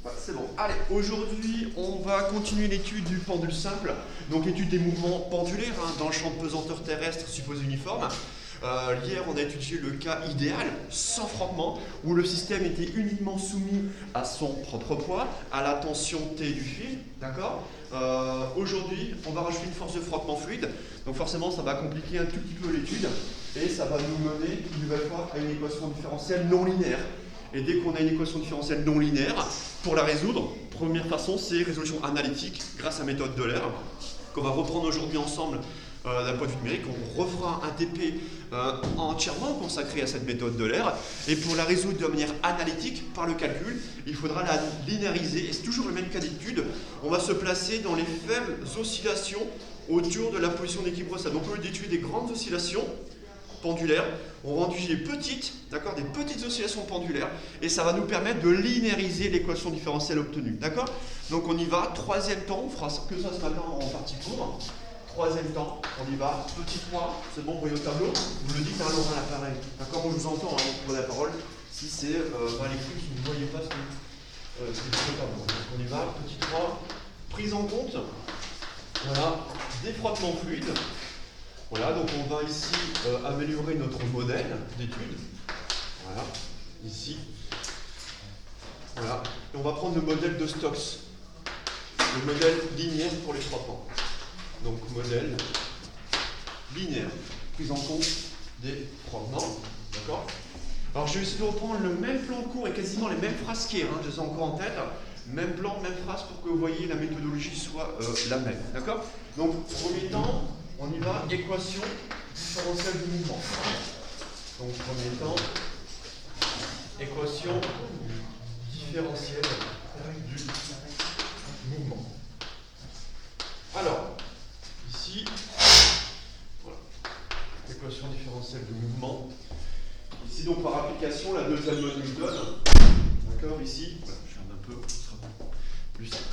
Ouais, c'est bon. Allez, aujourd'hui, on va continuer l'étude du pendule simple, donc l'étude des mouvements pendulaires dans le champ de pesanteur terrestre supposé uniforme. Hier, on a étudié le cas idéal, sans frottement, où le système était uniquement soumis à son propre poids, à la tension T du fil, d'accord. Aujourd'hui, on va rajouter une force de frottement fluide, donc forcément, ça va compliquer un tout petit peu l'étude, et ça va nous mener une nouvelle fois à une équation différentielle non linéaire. Et dès qu'on a une équation différentielle non linéaire, pour la résoudre, première façon, c'est résolution analytique grâce à la méthode d'Euler, qu'on va reprendre aujourd'hui ensemble d'un point de vue numérique. On refera un TP entièrement consacré à cette méthode d'Euler. Et pour la résoudre de manière analytique, par le calcul, il faudra la linéariser. Et c'est toujours le même cas d'étude. On va se placer dans les faibles oscillations autour de la position d'équilibre stable. Donc au lieu d'étudier des grandes oscillations pendulaires, on va étudier petites, d'accord, des petites oscillations pendulaires, et ça va nous permettre de linéariser l'équation différentielle obtenue, d'accord. Donc on y va, troisième temps, on fera que ça ce matin en partie court. Troisième temps, on y va, petit 3, c'est bon, vous voyez au tableau, vous le dites à Laurent l'appareil, d'accord, moi je vous entends, vous prenez la parole, si c'est dans l'écrit, si vous ne voyez pas ce que c'est le tableau. Donc on y va, petit 3, prise en compte, voilà, des frottements fluides. Voilà, donc on va ici améliorer notre modèle d'étude. Voilà, ici. Voilà, et on va prendre le modèle de Stokes, le modèle linéaire pour les frottements. Donc modèle linéaire, prise en compte des frottements. D'accord. Alors je vais essayer de reprendre le même plan court et quasiment les mêmes phrases qu'hier, je les ai encore en tête. Même plan, même phrase pour que vous voyez la méthodologie soit la même. D'accord. Donc premier temps, on y va, équation différentielle du mouvement. Donc, premier temps, équation différentielle du mouvement. Alors, ici, voilà, équation différentielle du mouvement. Ici, donc, par application, la deuxième loi de Newton. D'accord, ici, voilà, je ferme un peu, ce sera plus simple.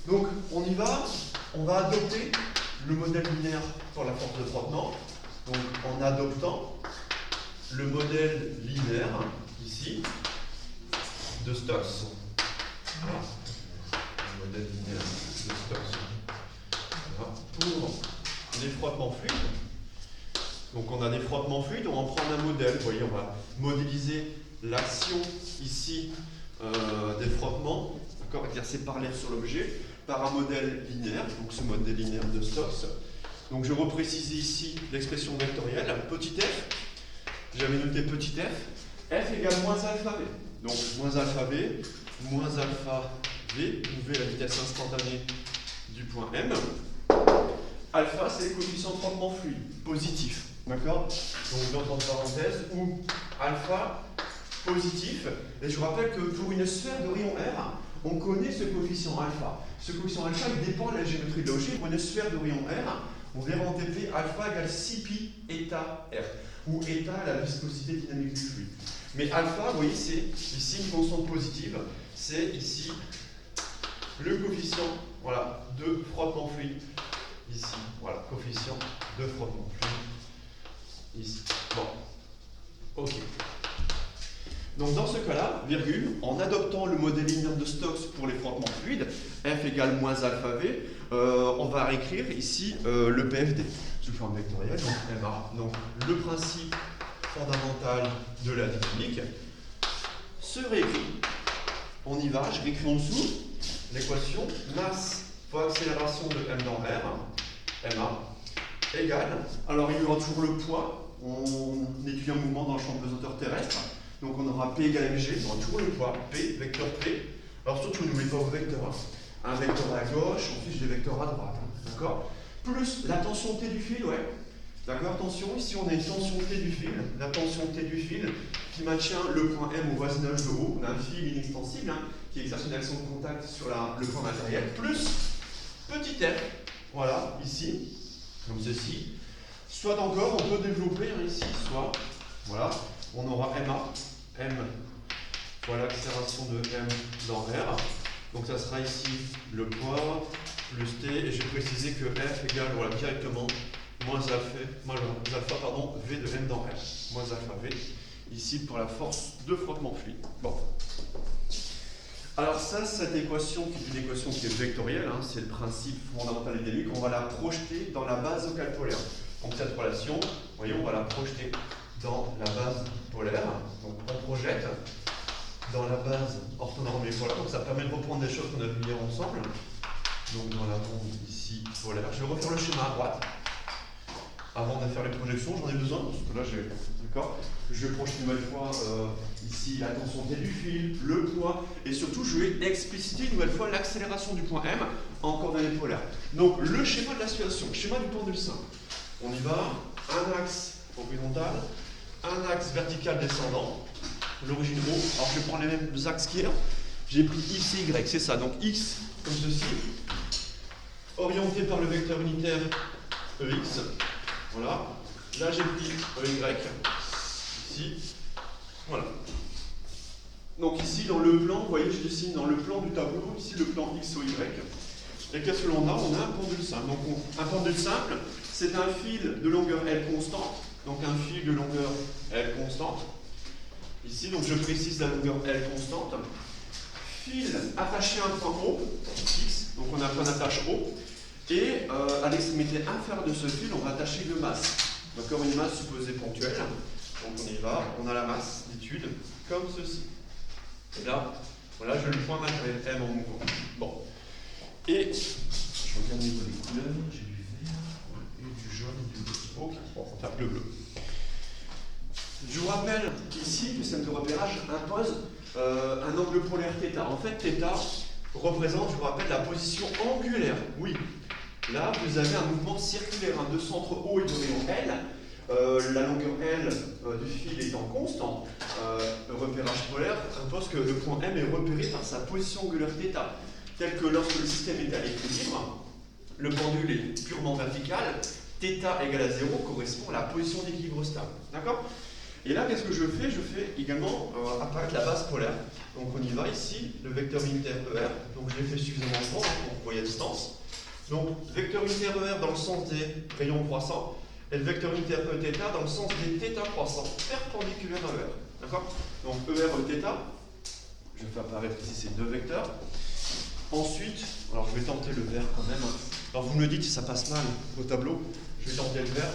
Donc, on y va, on va adopter le modèle linéaire pour la force de frottement, donc en adoptant le modèle linéaire, ici, de Stokes. Voilà. Le modèle linéaire de Stokes. Voilà. Pour les frottements fluides. Donc on a des frottements fluides, on va en prendre un modèle. Vous voyez, on va modéliser l'action ici des frottements, d'accord, exercés par l'air sur l'objet, par un modèle linéaire, donc ce modèle linéaire de Stokes. Donc je reprécise ici l'expression vectorielle, petit f, j'avais noté petit f égale moins alpha v. Donc moins alpha v, où v la vitesse instantanée du point M. Alpha c'est le coefficient de frottement fluide, positif, d'accord. Donc entre parenthèses, où alpha positif, et je vous rappelle que pour une sphère de rayon R, on connaît ce coefficient alpha. Ce coefficient alpha, il dépend de la géométrie de l'objet. Pour une sphère de rayon R, on verra en TP alpha égale 6 pi eta R, où eta est la viscosité dynamique du fluide. Mais alpha, vous voyez, c'est ici une constante positive. C'est ici le coefficient, voilà, de frottement fluide. Ici, voilà, coefficient de frottement fluide. Ici. Bon. Ok. Donc dans ce cas-là, virgule, en adoptant le modèle linéaire de Stokes pour les frottements fluides, f égale moins alpha v, on va réécrire ici le PFD sous forme vectorielle, donc MA. Donc le principe fondamental de la dynamique se réécrit. On y va, je réécris en dessous l'équation masse fois accélération de m dans R, MA, égale, alors il y aura toujours le poids, on étudie un mouvement dans le champ de pesanteur terrestre. Donc on aura P égale mg, on aura toujours le poids, P, vecteur P. Alors surtout, n'oubliez pas vos vecteurs. Un vecteur à gauche, ensuite j'ai des vecteurs à droite. D'accord. Plus la tension T du fil, ouais. D'accord, tension, ici on a une tension T du fil. La tension T du fil qui maintient le point M au voisinage de O. On a un fil inextensible qui exerce une action de contact sur le point matériel. Plus petit f, voilà, ici, comme ceci. Soit encore, on peut développer ici, soit, voilà, on aura MA. M fois l'accélération de M dans R. Donc ça sera ici le poids plus T, et je vais préciser que F égale, voilà, directement moins alpha pardon, V de M dans R. Moins alpha V, ici pour la force de frottement fluide. Bon. Alors ça, cette équation qui est une équation qui est vectorielle, hein, c'est le principe fondamental et dynamique, on va la projeter dans la base locale polaire. Donc cette relation, vous voyez, on va la projeter dans la base polaire. Donc on projette dans la base orthonormée polaire. Donc ça permet de reprendre des choses qu'on a vues hier ensemble. Donc dans la bande ici polaire. Je vais refaire le schéma à droite. Avant de faire les projections, j'en ai besoin, parce que là j'ai. D'accord. Je vais projeter une nouvelle fois ici la tension T du fil, le poids, et surtout je vais expliciter une nouvelle fois l'accélération du point M en coordonnées polaires. Donc le schéma de la situation, schéma du pendule simple. On y va, un axe horizontal, un axe vertical descendant, l'origine O. Alors je vais prendre les mêmes axes qu'hier. J'ai pris X et Y, c'est ça. Donc X comme ceci, orienté par le vecteur unitaire EX. Voilà. Là j'ai pris EY, ici. Voilà. Donc ici dans le plan, vous voyez, je dessine dans le plan du tableau, ici le plan X, Y. Et qu'est-ce que l'on a? On a un pendule simple. Donc un pendule simple, c'est un fil de longueur L constante. Donc un fil de longueur L constante. Ici, donc je précise la longueur L constante. Fil attaché à un point O, X, donc on a un point d'attache O. Et à l'extrémité inférieure de ce fil, on va attacher une masse. D'accord, une masse supposée ponctuelle. Donc on y va, on a la masse d'étude comme ceci. Et là, voilà, je le point matériel M en mouvement. Bon. Et je regarde au niveau des couleurs, j'ai du vert et du jaune et du bleu. Ok, bon, on va faire bleu. Je vous rappelle qu'ici, le système de repérage impose un angle polaire θ. En fait, θ représente, je vous rappelle, la position angulaire. Oui. Là, vous avez un mouvement circulaire de centre O et de rayon L. La longueur L du fil étant constante, le repérage polaire impose que le point M est repéré par sa position angulaire θ. Tel que lorsque le système est à l'équilibre, le pendule est purement vertical, θ égale à 0 correspond à la position d'équilibre stable. D'accord? Et là, qu'est-ce que je fais? Je fais également apparaître la base polaire. Donc on y va ici, le vecteur unitaire ER. Donc je l'ai fait suffisamment grand pour envoyer à distance. Donc vecteur unitaire ER dans le sens des rayons croissants, et le vecteur unitaire Eθ dans le sens des θ croissants, perpendiculaires à ER. D'accord? Donc ER, Eθ, je fais apparaître ici ces deux vecteurs. Ensuite, alors je vais tenter le vert quand même. Alors vous me le dites si ça passe mal au tableau, je vais tenter le vert.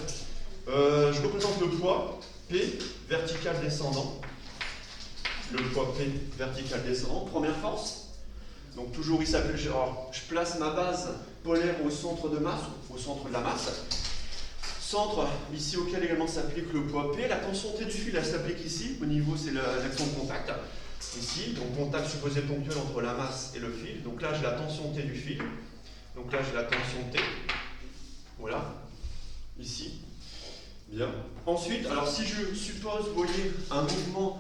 Je représente le poids P vertical descendant. Le poids P vertical descendant. Première force. Donc toujours ici, je place ma base polaire au centre de masse, au centre de la masse. Centre ici auquel également s'applique le poids P. La tension T du fil, elle s'applique ici. Au niveau, c'est l'action de contact. Ici, donc contact supposé ponctuel entre la masse et le fil. Donc là, j'ai la tension T du fil. Donc là, j'ai la tension T. Voilà. Ici. Bien. Ensuite, alors si je suppose, vous voyez, un mouvement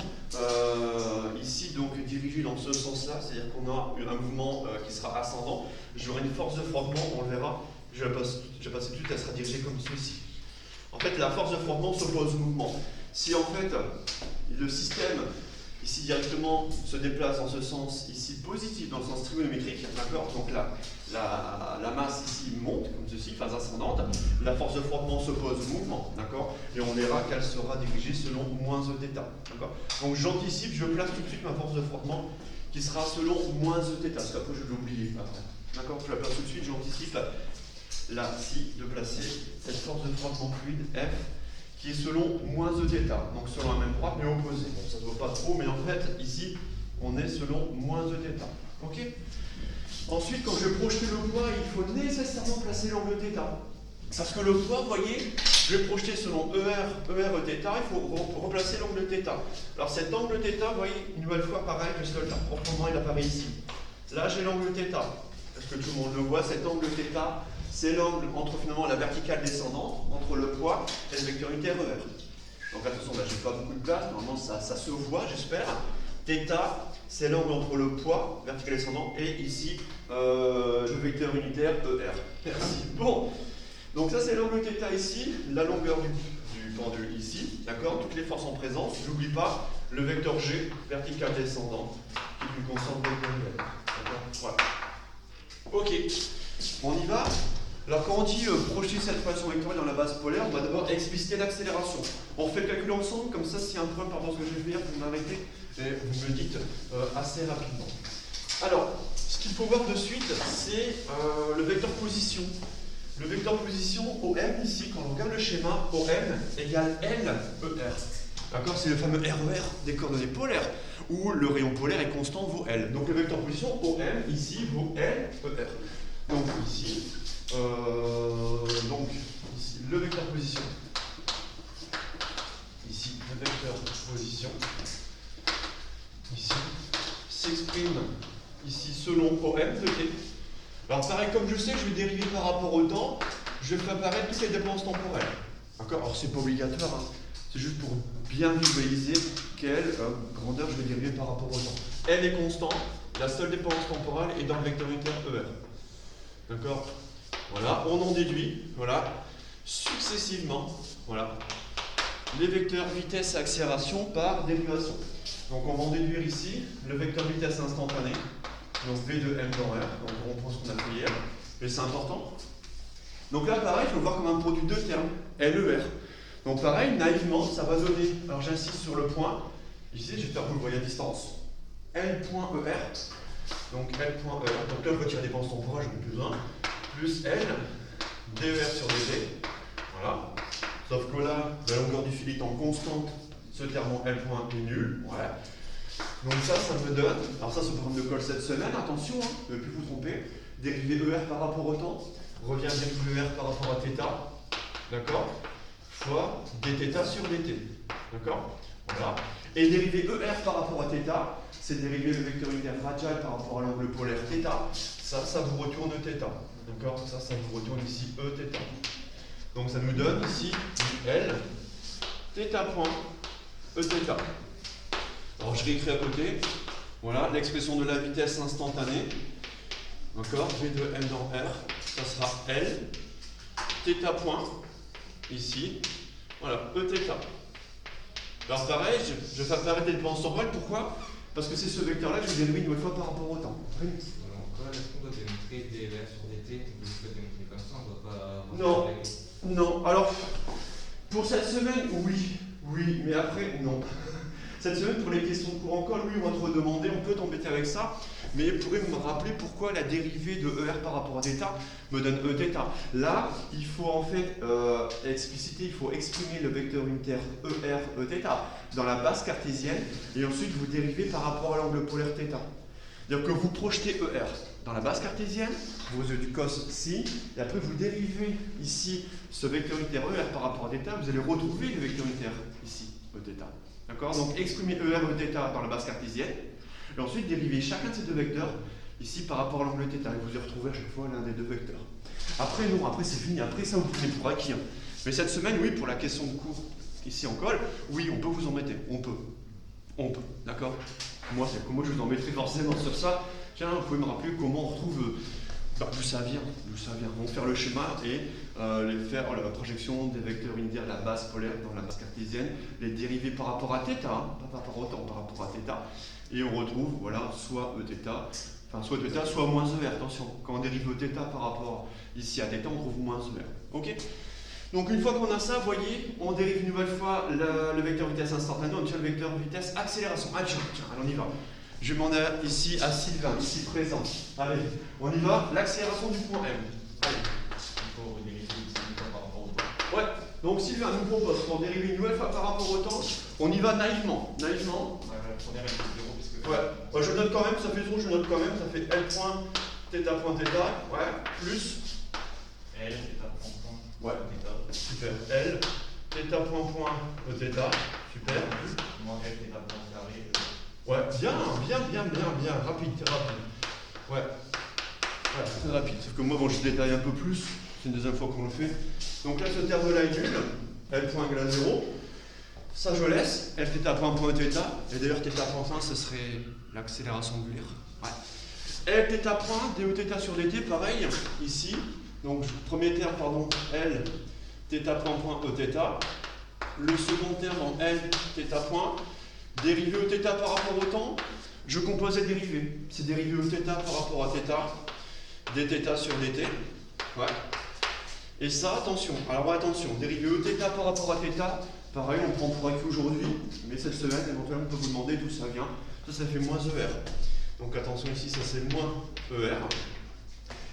ici, donc dirigé dans ce sens-là, c'est-à-dire qu'on a un mouvement qui sera ascendant, j'aurai une force de frottement, on le verra, je vais passer tout de suite, elle sera dirigée comme ceci. En fait, la force de frottement s'oppose au mouvement. Si en fait, le système ici directement se déplace dans ce sens ici positif, dans le sens trigonométrique, d'accord? Donc la masse ici monte comme ceci, phase ascendante. La force de frottement s'oppose au mouvement, d'accord? Et on verra qu'elle sera dirigée selon moins Eθ, d'accord? Donc j'anticipe, je place tout de suite ma force de frottement qui sera selon moins Eθ, parce qu'après je vais l'oublier, d'accord? Je la place tout de suite, j'anticipe là, si, de placer cette force de frottement fluide F qui est selon moins Eθ, donc selon la même droite mais opposée. Bon, ça ne se voit pas trop, mais en fait, ici, on est selon moins Eθ. Ok? Ensuite, quand je vais projeter le poids, il faut nécessairement placer l'angle θ. Parce que le poids, vous voyez, je vais projeter selon ER, Eθ, il faut replacer l'angle θ. Alors cet angle θ, vous voyez, une nouvelle fois pareil, je sais là, proprement, il apparaît ici. Là, j'ai l'angle θ. Est-ce que tout le monde le voit? Cet angle θ, c'est l'angle entre finalement la verticale descendante, entre le poids et le vecteur unitaire ER. Donc attention, là, je n'ai pas beaucoup de place, normalement ça se voit, j'espère. Θ, c'est l'angle entre le poids, vertical descendant, et ici, le vecteur unitaire ER. Merci. Bon, donc ça c'est l'angle θ ici, la longueur du pendule ici, d'accord? Toutes les forces en présence. J'oublie pas le vecteur G, vertical descendant, qui est une constante vectorielle. D'accord? Voilà. Ok, on y va. Alors quand on dit projeter cette relation vectorielle dans la base polaire, on va d'abord expliciter l'accélération. On fait le calcul ensemble, comme ça s'il y a un problème par rapport à ce que je vais faire, vous m'arrêtez et vous me le dites assez rapidement. Alors, ce qu'il faut voir de suite, c'est le vecteur position. Le vecteur position OM ici, quand on regarde le schéma, OM égale L, ER. D'accord? C'est le fameux RER des coordonnées polaires, où le rayon polaire est constant, vaut L. Donc le vecteur position OM ici vaut L, ER. Donc ici, le vecteur position. Ici, le vecteur position. Ici, s'exprime ici selon OM de T. Alors pareil, comme je sais, je vais dériver par rapport au temps, je fais apparaître toutes les dépendances temporelles. D'accord? Alors c'est pas obligatoire, hein. C'est juste pour bien visualiser quelle grandeur je vais dériver par rapport au temps. L est constant, la seule dépendance temporelle est dans le vecteur unitaire ER. D'accord? Voilà, on en déduit, voilà, successivement, voilà, les vecteurs vitesse et accélération par dérivation. Donc on va en déduire ici le vecteur vitesse instantanée, donc V de M dans R, donc on reprend ce qu'on a fait hier, et c'est important. Donc là pareil, il faut voir comme un produit de termes, LER. Donc pareil, naïvement, ça va donner, alors j'insiste sur le point, ici je vais faire, vous le voyez à distance, L.ER, donc L.ER, donc là je retire les dépenses temporelles, je n'en ai plus besoin, plus L, DER sur DT, voilà, sauf que là, la longueur du fil étant constante, ce terme en L point est nul, voilà. Donc ça me donne, alors ça c'est le problème de colle cette semaine, attention, hein, ne plus vous tromper, dérivé ER par rapport au temps, revient dérivé ER par rapport à θ, d'accord, fois dθ sur dt, d'accord, voilà. Et dérivé ER par rapport à θ, c'est dérivé le vecteur unitaire radial par rapport à l'angle polaire θ, ça vous retourne θ, d'accord, ça vous retourne ici Eθ. Donc ça nous donne ici L, θ point, Eθ. Alors je réécris à côté, voilà, l'expression de la vitesse instantanée, d'accord, V de M dans R, ça sera L, θ point, ici, voilà, Eθ. Alors pareil, je fais apparaître les dépendances temporelles, pourquoi? Parce que c'est ce vecteur-là que je dérive une nouvelle fois par rapport au temps. Oui. Alors, est-ce qu'on doit démontrer dER sur dt? Vous pouvez démontrer comme ça, on ne Non, doit pas... non. Alors, pour cette semaine, oui, mais après, non. Cette semaine, pour les questions de cours en colle, oui, on va te redemander, on peut t'embêter avec ça, mais vous pourrez me rappeler pourquoi la dérivée de ER par rapport à θ me donne Eθ. Là, il faut en fait expliciter, il faut exprimer le vecteur unitaire ER, Eθ dans la base cartésienne, et ensuite vous dérivez par rapport à l'angle polaire θ. C'est-à-dire que vous projetez ER dans la base cartésienne, vos du cos si, et après vous dérivez ici ce vecteur unitaire ER par rapport à θ, vous allez retrouver le vecteur unitaire ici, Eθ. D'accord? Donc exprimez ER Eθ dans la base cartésienne, et ensuite dérivez chacun de ces deux vecteurs ici par rapport à l'angle θ, et vous y retrouvez à chaque fois l'un des deux vecteurs. Après non, après c'est fini, après ça vous prenez pour acquis. Hein. Mais cette semaine, oui, pour la question de cours ici en colle, oui, on peut vous embêter, on peut, d'accord? Moi je vous embêterai forcément sur ça. Tiens, vous pouvez me rappeler comment on retrouve d'où ça vient. On va faire le schéma et faire la projection des vecteurs unitaires de la base polaire dans la base cartésienne, les dériver par rapport à θ, hein, pas par rapport au temps, par rapport à θ, et on retrouve, voilà, soit Eθ, soit θ, soit moins ER. Attention, quand on dérive Eθ par rapport ici à θ, on trouve moins ER. Ok? Donc une fois qu'on a ça, vous voyez, on dérive une nouvelle fois le vecteur vitesse instantané, on tient le vecteur vitesse accélération. Ah tiens, allez, on y va. Je vais demander ici à Sylvain, ici présent. Allez, on y va, l'accélération du point M. Allez. Il faut dériver par rapport au temps. Ouais, donc Sylvain nous propose qu'on dérive une nouvelle fois par rapport au temps, on y va naïvement. Naïvement. Ouais, la première elle est 0 parce que... Ouais, je note quand même, ça fait 0, je note quand même, ça fait L point, θ, ouais, plus. L, θ, ouais, θ. Super. L, θ, point, Eθ, super. Moins L, θ, carré. Ouais, bien, rapide. Ouais, très rapide. Sauf que moi, bon, je détaille un peu plus, c'est une deuxième fois qu'on le fait. Donc là, ce terme-là est nul, L point égale à 0. Ça, je laisse, L θ point Eθ, et d'ailleurs, θ point 1, ce serait l'accélération angulaire. Ouais. L θ point, dEθ sur dt, pareil, ici. Donc, premier terme, pardon, L θ point Eθ. Le second terme en L θ point. Dérivé Eθ par rapport au temps, je compose les dérivés. C'est dérivé Eθ par rapport à θ, dθ sur dt. Ouais. Et ça, attention. Alors attention, dérivé Eθ par rapport à θ, pareil, on prend pour acquis aujourd'hui, mais cette semaine, éventuellement, on peut vous demander d'où ça vient. Ça fait moins ER. Donc attention ici, ça c'est moins ER.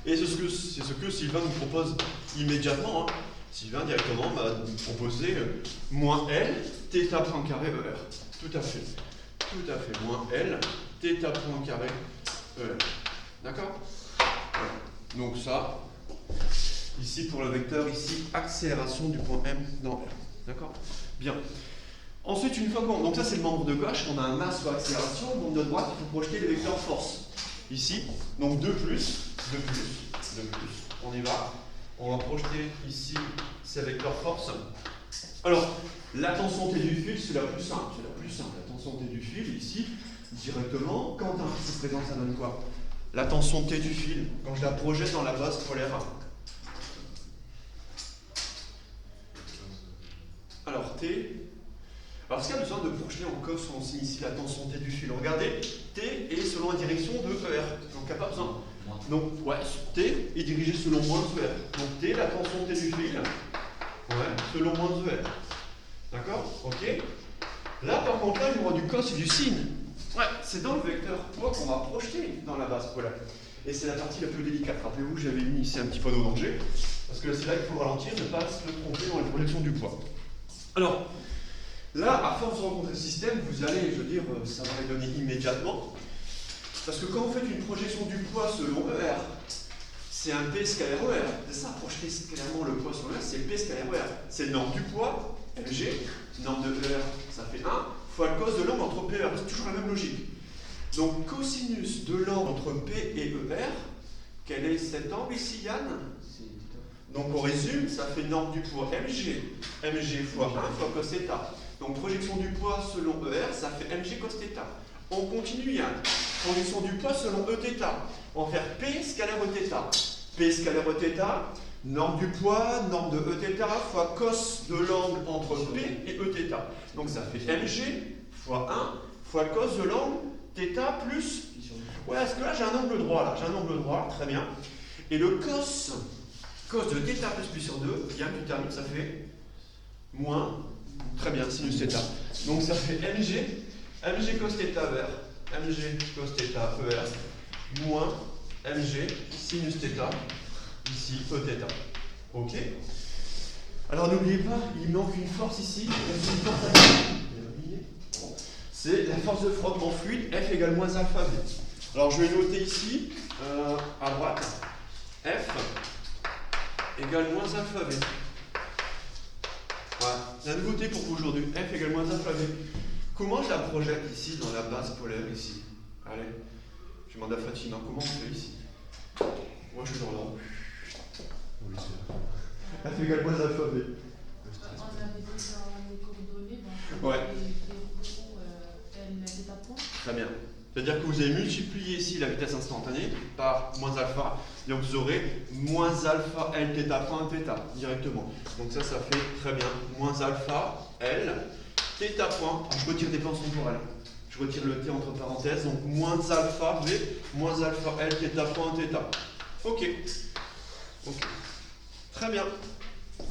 Et c'est ce que Sylvain nous propose immédiatement. Hein. Sylvain directement va nous proposer moins L, θ point carré ER. Tout à fait. Tout à fait. Moins L, θ point carré ER. D'accord? Voilà. Donc ça, ici pour le vecteur, ici, accélération du point M dans R. D'accord? Bien. Ensuite, une fois qu'on... Donc ça c'est le membre de gauche, on a un masse ou accélération, donc de droite, il faut projeter les vecteurs force. Ici, donc 2 plus, on y va. On va projeter ici ces vecteurs force. Alors, la tension T du fil, c'est la plus simple. La tension T du fil, ici, directement, quand un fil se présente, ça donne quoi? La tension T du fil, quand je la projette dans la base polaire. Alors, T... Alors, est-ce qu'il y a besoin de projeter en cos on signe ici la tension T du fil? Regardez, T est selon la direction de ER. Donc, il n'y a pas besoin. Donc, ouais, T est dirigé selon moins ER. Donc, T, la tension T du fil, ouais, selon moins ER. D'accord? Ok? Là, par contre, là, il y aura du cos et du sin. Ouais, c'est dans le vecteur poids qu'on va projeter dans la base polaire. Et c'est la partie la plus délicate. Rappelez-vous, j'avais mis ici un petit panneau danger. Parce que c'est là qu'il faut ralentir, ne pas se tromper dans les projections du poids. Alors, là, à force de rencontrer le système, vous allez, je veux dire, ça va les donner immédiatement. Parce que quand vous faites une projection du poids selon ER, c'est un P scalaire ER. C'est ça, projeter scalairement le poids sur ER, c'est P scalaire ER. C'est norme du poids, LG, norme de ER, ça fait 1, fois le cos de l'angle entre P et ER. C'est toujours la même logique. Donc, cosinus de l'angle entre P et ER, quel est cet angle ici, Yann? Donc, on résume, ça fait norme du poids MG. MG fois 1 fois cos θ. Donc, projection du poids selon ER, ça fait MG cos θ. On continue, Yann. Projection du poids selon Eθ. On va faire P scalaire Eθ. P scalaire Eθ, norme du poids, norme de Eθ fois cos de l'angle entre P et Eθ. Donc ça fait Mg fois 1 fois cos de l'angle θ plus... Ouais, est-ce que là j'ai un angle droit là? J'ai un angle droit, très bien. Et le cos de θ plus pi sur 2, Yann, tu termines, ça fait moins, très bien, sinus θ. Donc ça fait Mg cos θ vers Mg cos θ ER moins Mg sinus θ ici Eθ. Ok. Alors n'oubliez pas, il manque une force ici. C'est la force de frottement fluide F égale moins alpha V. Alors je vais noter ici à droite F égale moins alpha V. Voilà, la nouveauté pour vous aujourd'hui, F égale moins alpha V. Comment je la projette ici dans la base polaire ici? Allez, je demande à Fatima, comment on fait ici? Moi je suis dans l'ordre. F égale moins alpha V. On avait déjà les coordonnées, ouais. L θ point. Très bien. C'est-à-dire que vous avez multiplié ici la vitesse instantanée par moins alpha, et donc vous aurez moins alpha L θ point θ directement. Donc ça fait très bien. Moins alpha L θ point. Je retire des pensions temporelles. Je retire le T entre parenthèses, donc moins alpha V, moins alpha L θ point θ. Ok. Ok. Très bien.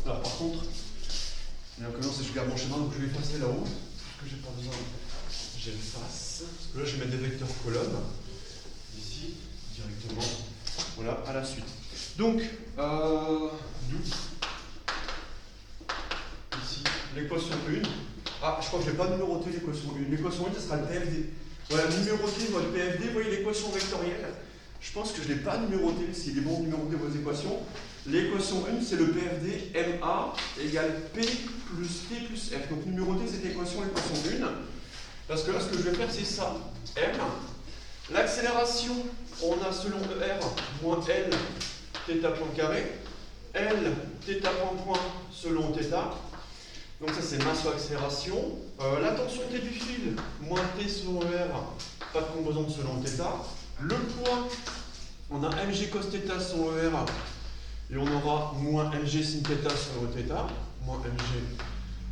Alors par contre, l'inconvénient c'est que je garde mon schéma, donc je vais effacer là-haut, parce que j'ai pas besoin. J'efface. Parce que là je vais mettre des vecteurs colonnes. Ici, directement. Voilà, à la suite. Donc, d'où ici, l'équation 1. Ah, je crois que je ne vais pas numéroter l'équation 1. L'équation 1, ce sera le PFD. Voilà, numéroter votre PFD, vous voyez l'équation vectorielle. Je pense que je ne l'ai pas numéroté, s'il est bon de numéroter vos équations. L'équation 1, c'est le PFD MA égale P plus T plus F. Donc numéroter cette équation, l'équation 1. Parce que là, ce que je vais faire, c'est ça. M. L'accélération, on a selon ER moins L θ point carré. L θ point selon θ. Donc ça, c'est masse ou accélération. La tension T du fil, moins T selon ER, pas de composante selon θ. Le poids, on a mg cos θ selon ER. Et on aura moins mg sin θ selon θ. Moins mg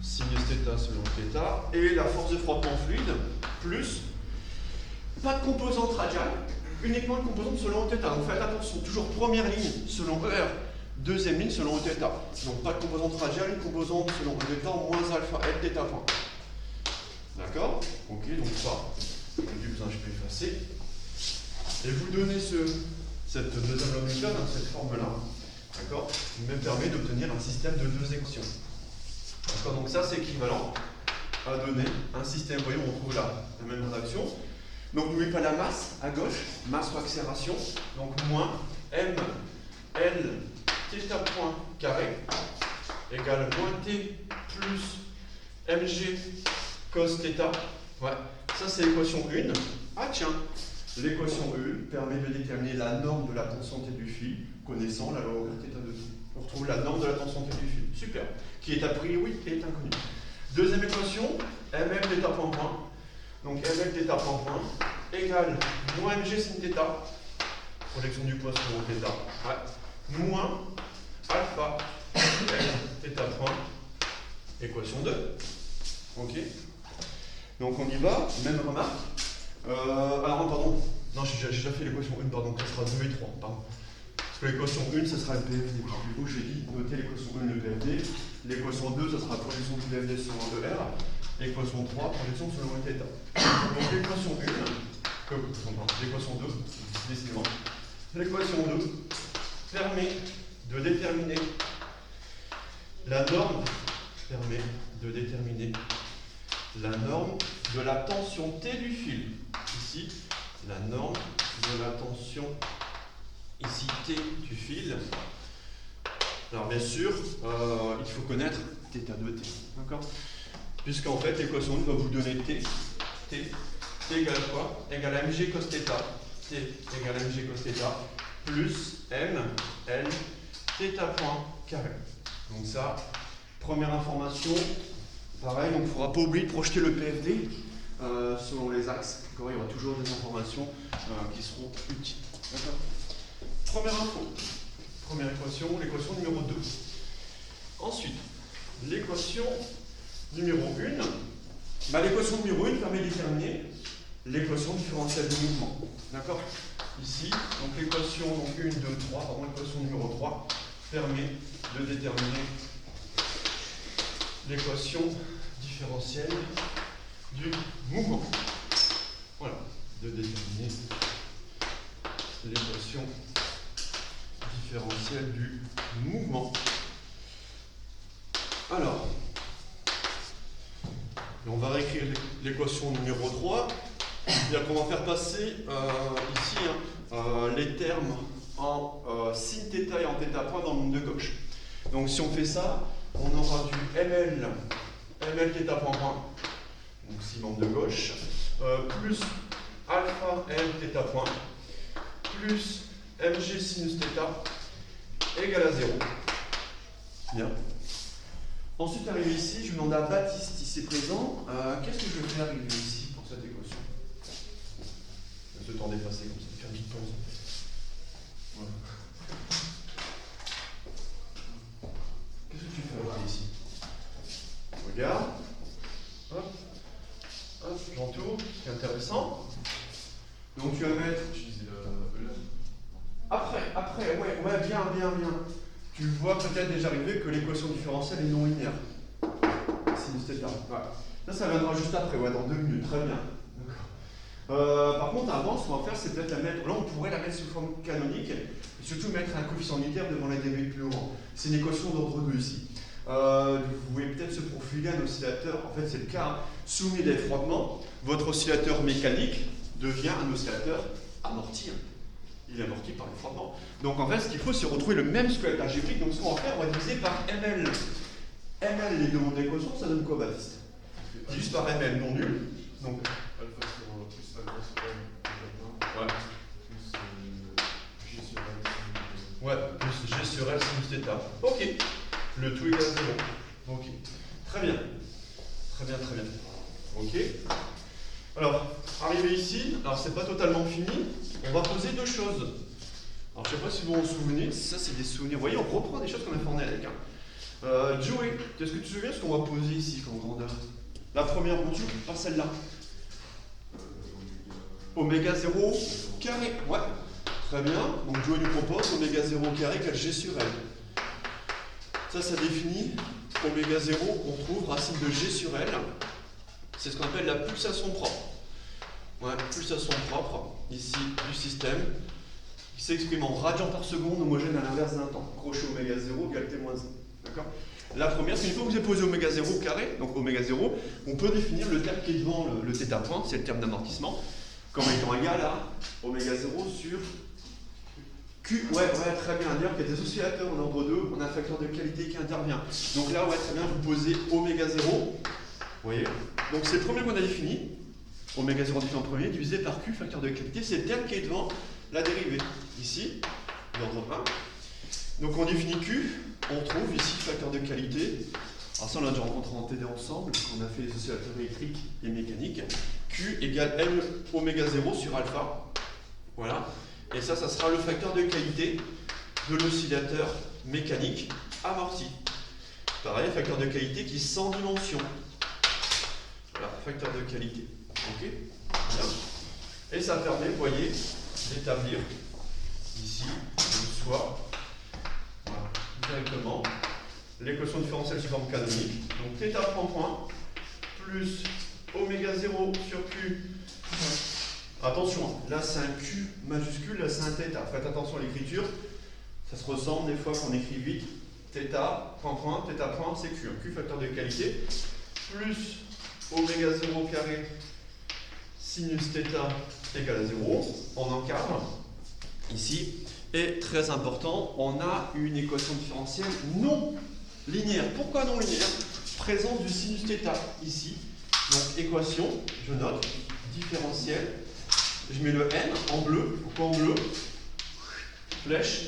sinus θ selon θ, et la force de frottement fluide, plus, pas de composante radiale, uniquement une composante selon θ. Donc faites attention, toujours première ligne selon ER, deuxième ligne selon θ. Donc pas de composante radiale, une composante selon θ, moins alpha L θ point. D'accord? Ok, donc ça, j'ai plus besoin, je peux effacer. Et vous donnez cette deuxième loi de Newton, cette forme-là, d'accord, qui me permet d'obtenir un système de deux équations. D'accord, donc ça c'est équivalent à donner un système, voyez, on retrouve la même rédaction. Donc n'oubliez pas la masse à gauche, masse ou accélération, donc moins m l θ point carré égale moins t plus mg cos θ. Ouais, ça c'est l'équation 1. Ah tiens, l'équation 1 permet de déterminer la norme de la tension T du fil, connaissant la loi θ de t. On retrouve la norme de la tension T du fil, super, qui est a priori est inconnue. Deuxième équation, ml θ point point. Donc ml θ point point égale moins mg sin θ, projection du poids sur θ, ouais, moins alpha l θ point, équation 2. Ok. Donc on y va, même remarque. Alors pardon, non j'ai déjà fait l'équation 1, pardon, ça sera 2 et 3, pardon. Parce que l'équation 1, ça sera le PFD. Du coup j'ai dit, notez l'équation 1, le PFD. L'équation 2, ça sera projection du PFD sur 1 de R. L'équation 3, projection sur le θ. Donc l'équation 1, l'équation 2, décidément. L'équation 2 permet de déterminer la norme, la norme de la tension T du fil. Ici, la norme de la tension ici T du fil. Alors bien sûr, il faut connaître θ de T. D'accord ? Puisqu'en fait, l'équation 1 va vous donner T. T égale quoi ? Égale mg cos θ. T égale mg cos θ plus m l θ point carré. Donc ça, première information. Pareil, donc il ne faudra pas oublier de projeter le PFD selon les axes. Il y aura toujours des informations qui seront utiles. D'accord ? Première info. Première équation, l'équation numéro 2. Ensuite, l'équation numéro 1. L'équation numéro 1 permet de déterminer l'équation différentielle du mouvement. D'accord ? Ici, donc l'équation 1, 2, 3, pardon, l'équation numéro 3 permet de déterminer l'équation différentielle du mouvement. Voilà, de déterminer l'équation différentielle du mouvement. Alors, on va réécrire l'équation numéro 3. C'est-à-dire qu'on va faire passer ici les termes en sin θ et en θ point dans le monde de gauche. Donc si on fait ça, on aura du ml θ point point, donc 6 membres de gauche, plus alpha l θ point, plus mg sinus θ égale à 0. Bien. Ensuite, arrivé ici, je demande à Baptiste, ici présent, qu'est-ce que je vais arriver ici pour cette équation ? Ce temps dépassé comme ça, faire une petite pause en fait. Voilà. Qu'est-ce que tu fais avec ici ? Regarde. Hop. Hop, j'entoure. C'est intéressant. Donc tu vas mettre. Après, ouais, bien. Tu vois peut-être déjà arriver que l'équation différentielle est non linéaire. Sinus θ. Ouais. Ça viendra juste après, ouais, dans 2 minutes. Très bien. Par contre, avant, ce qu'on va faire, c'est peut-être la mettre. Là, on pourrait la mettre sous forme canonique, et surtout mettre un coefficient unitaire devant la dérivée plus haut. C'est une équation d'ordre 2 ici. Vous voyez peut-être se profiler un oscillateur. En fait, c'est le cas. Soumis des frottements, votre oscillateur mécanique devient un oscillateur amorti. Il est amorti par les frottements. Donc, en fait, ce qu'il faut, c'est retrouver le même squelette algébrique. Donc, ce qu'on va faire, on va diviser par ml. ml, les deux mondes d'équation, ça donne quoi, Baptiste ? Divise par ml non nul. Donc, alpha sur plus alpha sur L, ouais. G sur L, Ouais, plus G sur L sinus θ. Ok. Le tout égale 0. Ok. Très bien. Ok. Alors, arrivé ici, alors c'est pas totalement fini, on va poser deux choses. Alors, je sais pas si vous vous en souvenez, ça c'est des souvenirs. Vous voyez, on reprend des choses qu'on a fait en élec. Joey, est-ce que tu te souviens de ce qu'on va poser ici comme grandeur ? La première mesure, pas celle-là. Oméga 0 carré. Ouais. Très bien. Donc Joey nous propose oméga 0 carré égale G sur L. Ça définit oméga 0, on trouve racine de G sur L. C'est ce qu'on appelle la pulsation propre. ouais, pulsation propre, ici, du système, qui s'exprime en radians par seconde homogène à l'inverse d'un temps. Crochet oméga 0 égale T-1. D'accord? La première, c'est une fois que vous avez posé oméga 0 carré, donc oméga 0, on peut définir le terme qui est devant le θ point, c'est le terme d'amortissement, comme étant égal à oméga 0 sur Q. Ouais, très bien. D'ailleurs, qu'il y a des oscillateurs en ordre 2, on a un facteur de qualité qui intervient. Donc là, ouais, très bien, vous posez oméga 0. Vous voyez? Donc c'est le premier qu'on a défini. Oméga 0 défini en premier, divisé par Q, facteur de qualité, c'est le terme qui est devant la dérivée. Ici, d'ordre 1. Donc on définit Q, on trouve ici facteur de qualité. Alors ça, on l'a déjà rencontré en TD ensemble, on a fait les oscillateurs électriques et mécaniques. Q égale M oméga 0 sur alpha. Voilà. Et ça sera le facteur de qualité de l'oscillateur mécanique amorti. Pareil, facteur de qualité qui est sans dimension. Voilà, facteur de qualité. Ok? Bien. Et ça permet, vous voyez, d'établir ici, soit voilà, directement l'équation différentielle sous forme canonique. Donc θ point plus oméga 0 sur Q. Attention, là c'est un Q majuscule, là c'est un θ. Faites attention à l'écriture, ça se ressemble des fois qu'on écrit vite. θ point, c'est Q. Un Q facteur de qualité, plus oméga 0 carré sinus θ égale à 0. On encadre ici. Et très important, on a une équation différentielle non linéaire. Pourquoi non linéaire? Présence du sinus θ ici. Donc équation, je note, différentielle. Je mets le N en bleu. Pourquoi en bleu? Flèche.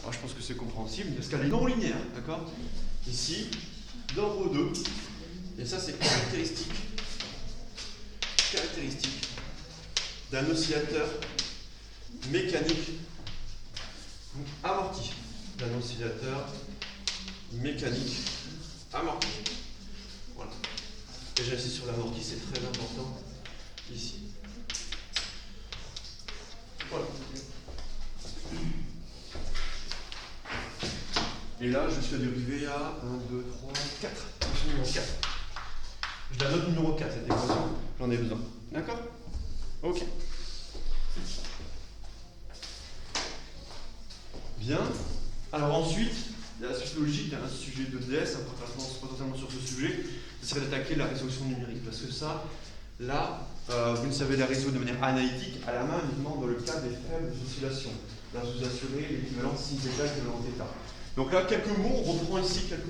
Alors, je pense que c'est compréhensible parce qu'elle est non linéaire. D'accord? Ici, d'ordre 2. Et ça, c'est caractéristique d'un oscillateur mécanique amorti. D'un oscillateur mécanique amorti. Voilà. Et j'insiste sur l'amorti, c'est très important ici. Voilà. Et là, je suis arrivé à 1, 2, 3, 4. Numéro 4. Je la note numéro 4, cette équation. J'en ai besoin. D'accord? Ok. Bien. Alors ensuite, la suite logique d'un sujet de DS, potentiellement sur ce sujet, ce serait d'attaquer la résolution numérique. Parce que ça, là, vous ne savez la résoudre de manière analytique à la main uniquement dans le cas des faibles oscillations. Là, vous assurez l'équivalence sin θ équivalent θ. Donc là, quelques mots, on reprend ici quelques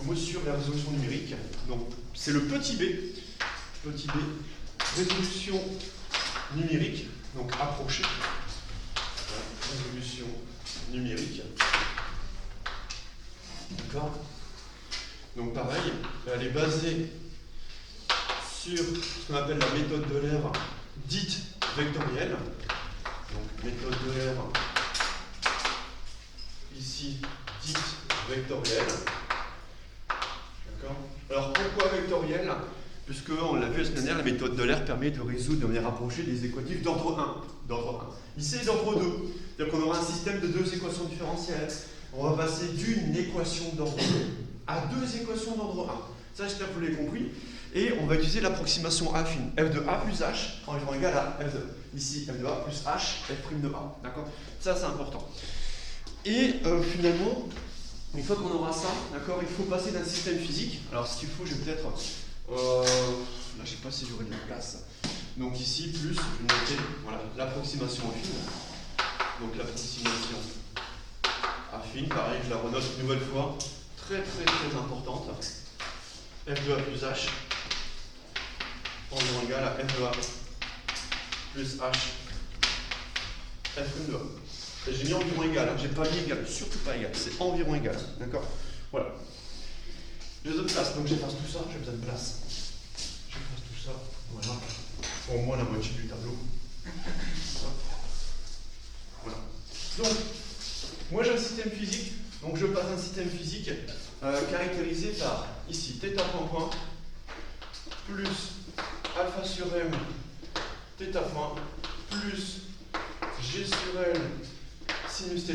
mots sur la résolution numérique. Donc, c'est le petit b. Petit b, résolution numérique, donc approchée. Voilà, résolution numérique. D'accord? Donc pareil, elle est basée sur ce qu'on appelle la méthode d'Euler dite vectorielle. Donc méthode d'Euler ici dite vectorielle. D'accord? Alors pourquoi vectorielle? Puisque on l'a vu la semaine dernière, la méthode d'Euler permet de résoudre de manière approchée des équatifs d'ordre 1. Ici d'ordre 2. C'est-à-dire qu'on aura un système de deux équations différentielles. On va passer d'une équation d'ordre 2 à deux équations d'ordre 1. Ça, j'espère que vous l'avez compris. Et on va utiliser l'approximation affine. F de A plus H environ égal à F de ici F de A plus H F' de A. D'accord? Ça, c'est important. Et finalement, une fois qu'on aura ça, d'accord, il faut passer d'un système physique. Alors, ce qu'il faut, je vais peut-être. Là, je ne sais pas si j'aurai de la place. Donc, ici, plus, je vais noter voilà, l'approximation affine. Donc, l'approximation affine, pareil, je la renote une nouvelle fois. Très importante. F de A plus H environ égal à F de A plus H F' de A. J'ai mis environ égal, hein. J'ai pas mis égal, surtout pas égal, c'est environ égal. D'accord? Voilà. J'ai besoin de place, donc j'efface tout ça, j'ai besoin de place. J'efface tout ça, voilà. Au moins la moitié du tableau. Voilà. Donc, moi j'ai un système physique, donc je passe un système physique caractérisé par ici θ point plus alpha sur m θ point plus g sur l sinus θ.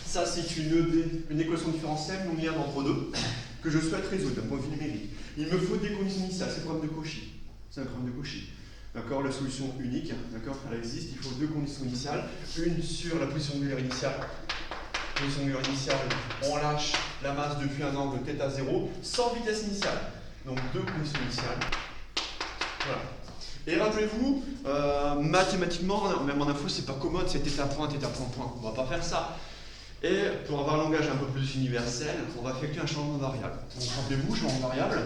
Ça, c'est une équation différentielle non linéaire d'entre deux que je souhaite résoudre d'un point de vue numérique. Il me faut des conditions initiales, c'est le problème de Cauchy. C'est un problème de Cauchy. D'accord, la solution unique, d'accord, elle existe, il faut deux conditions initiales. Une sur la position angulaire initiale. Position angulaire initiale, on lâche la masse depuis un angle θ0 sans vitesse initiale. Donc deux conditions initiales. Voilà. Et rappelez-vous, mathématiquement, même en info, c'est pas commode, c'est θ point, θ point, point. On va pas faire ça. Et pour avoir un langage un peu plus universel, on va effectuer un changement de variable. Donc rappelez-vous, changement de variable,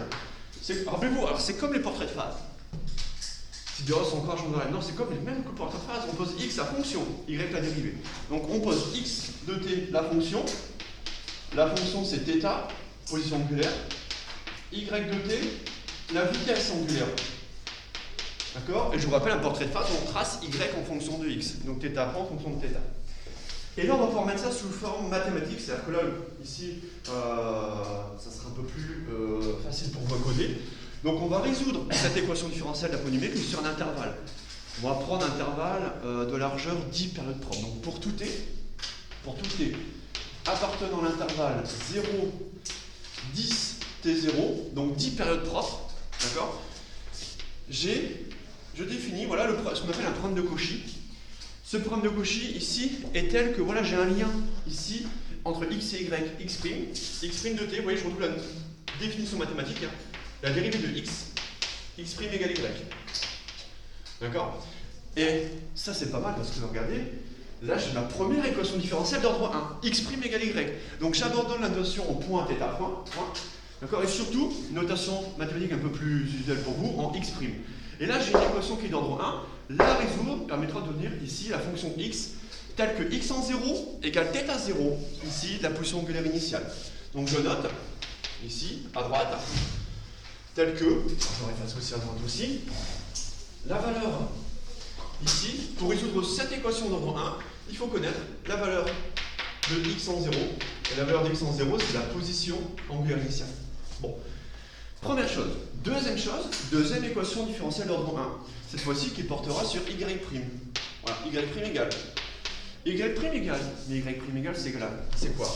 rappelez-vous, alors c'est comme les portraits de phase. Si dehors c'est encore un changement de variable, non, c'est comme les mêmes que portraits de phase, on pose x la fonction, y la dérivée. Donc on pose x de t la fonction c'est θ, position angulaire, y de t, la vitesse angulaire. D'accord? Et je vous rappelle, un portrait de phase, on trace y en fonction de x, donc θ en fonction de θ. Et là, on va pouvoir mettre ça sous forme mathématique, c'est-à-dire que là, ici, ça sera un peu plus facile pour vous à coder. Donc, on va résoudre cette équation différentielle d'aponymique sur un intervalle. On va prendre un intervalle de largeur 10 périodes propres. Donc, pour tout t appartenant à l'intervalle 0, 10, t0, donc 10 périodes propres, d'accord? Je définis voilà, ce qu'on appelle un problème de Cauchy. Ce problème de Cauchy ici est tel que voilà, j'ai un lien ici entre x et y, x', x' de t, vous voyez, je retrouve la définition mathématique, hein, la dérivée de x, x' égale y. D'accord? Et ça c'est pas mal parce que regardez, là j'ai ma première équation différentielle d'ordre 1, x' égale y. Donc j'abandonne la notion en point θ point. D'accord? Et surtout, notation mathématique un peu plus usuelle pour vous, en x'. Et là, j'ai une équation qui est d'ordre 1. La résoudre permettra de donner ici la fonction x telle que x en 0 égale θ0, ici la position angulaire initiale. Donc je note, ici, à droite, telle que, je efface aussi à droite aussi, la valeur, ici, pour résoudre cette équation d'ordre 1, il faut connaître la valeur de x en 0. Et la valeur de x en 0, c'est la position angulaire initiale. Bon. Première chose. Deuxième équation différentielle d'ordre 1. Cette fois-ci qui portera sur y'. Voilà, y' égale. Y' égale. Mais y' égale, c'est quoi?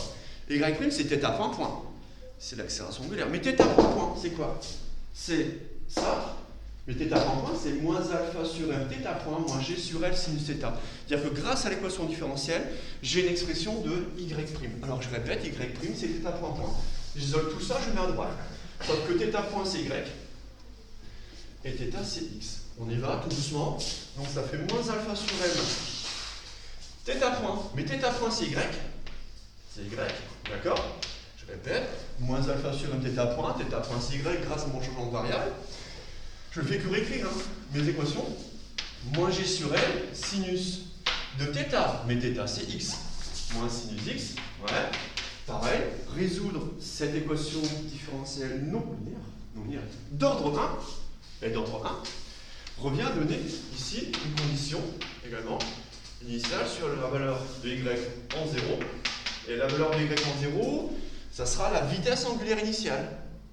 Y' c'est θ point point. C'est l'accélération angulaire. Mais θ point point, c'est quoi? C'est ça. Mais θ point point, c'est moins alpha sur m θ point moins g sur L sinus θ. C'est-à-dire que grâce à l'équation différentielle, j'ai une expression de y'. Alors je répète, y' c'est θ point point. J'isole tout ça, je mets à droite. Sauf que θ point c'est y et θ c'est x. On y va tout doucement. Donc ça fait moins alpha sur m θ point. Mais θ point c'est y. C'est y. D'accord? Je répète. Moins alpha sur m θ point c'est y grâce à mon changement de variable. Je ne fais que réécrire mes équations. Moins g sur l sinus de θ. Mais θ c'est x. Moins sinus x. Ouais. Pareil, résoudre cette équation différentielle non linéaire, d'ordre 1, et d'ordre 1, revient à donner ici une condition également initiale sur la valeur de y en 0. Et la valeur de y en 0, ça sera la vitesse angulaire initiale.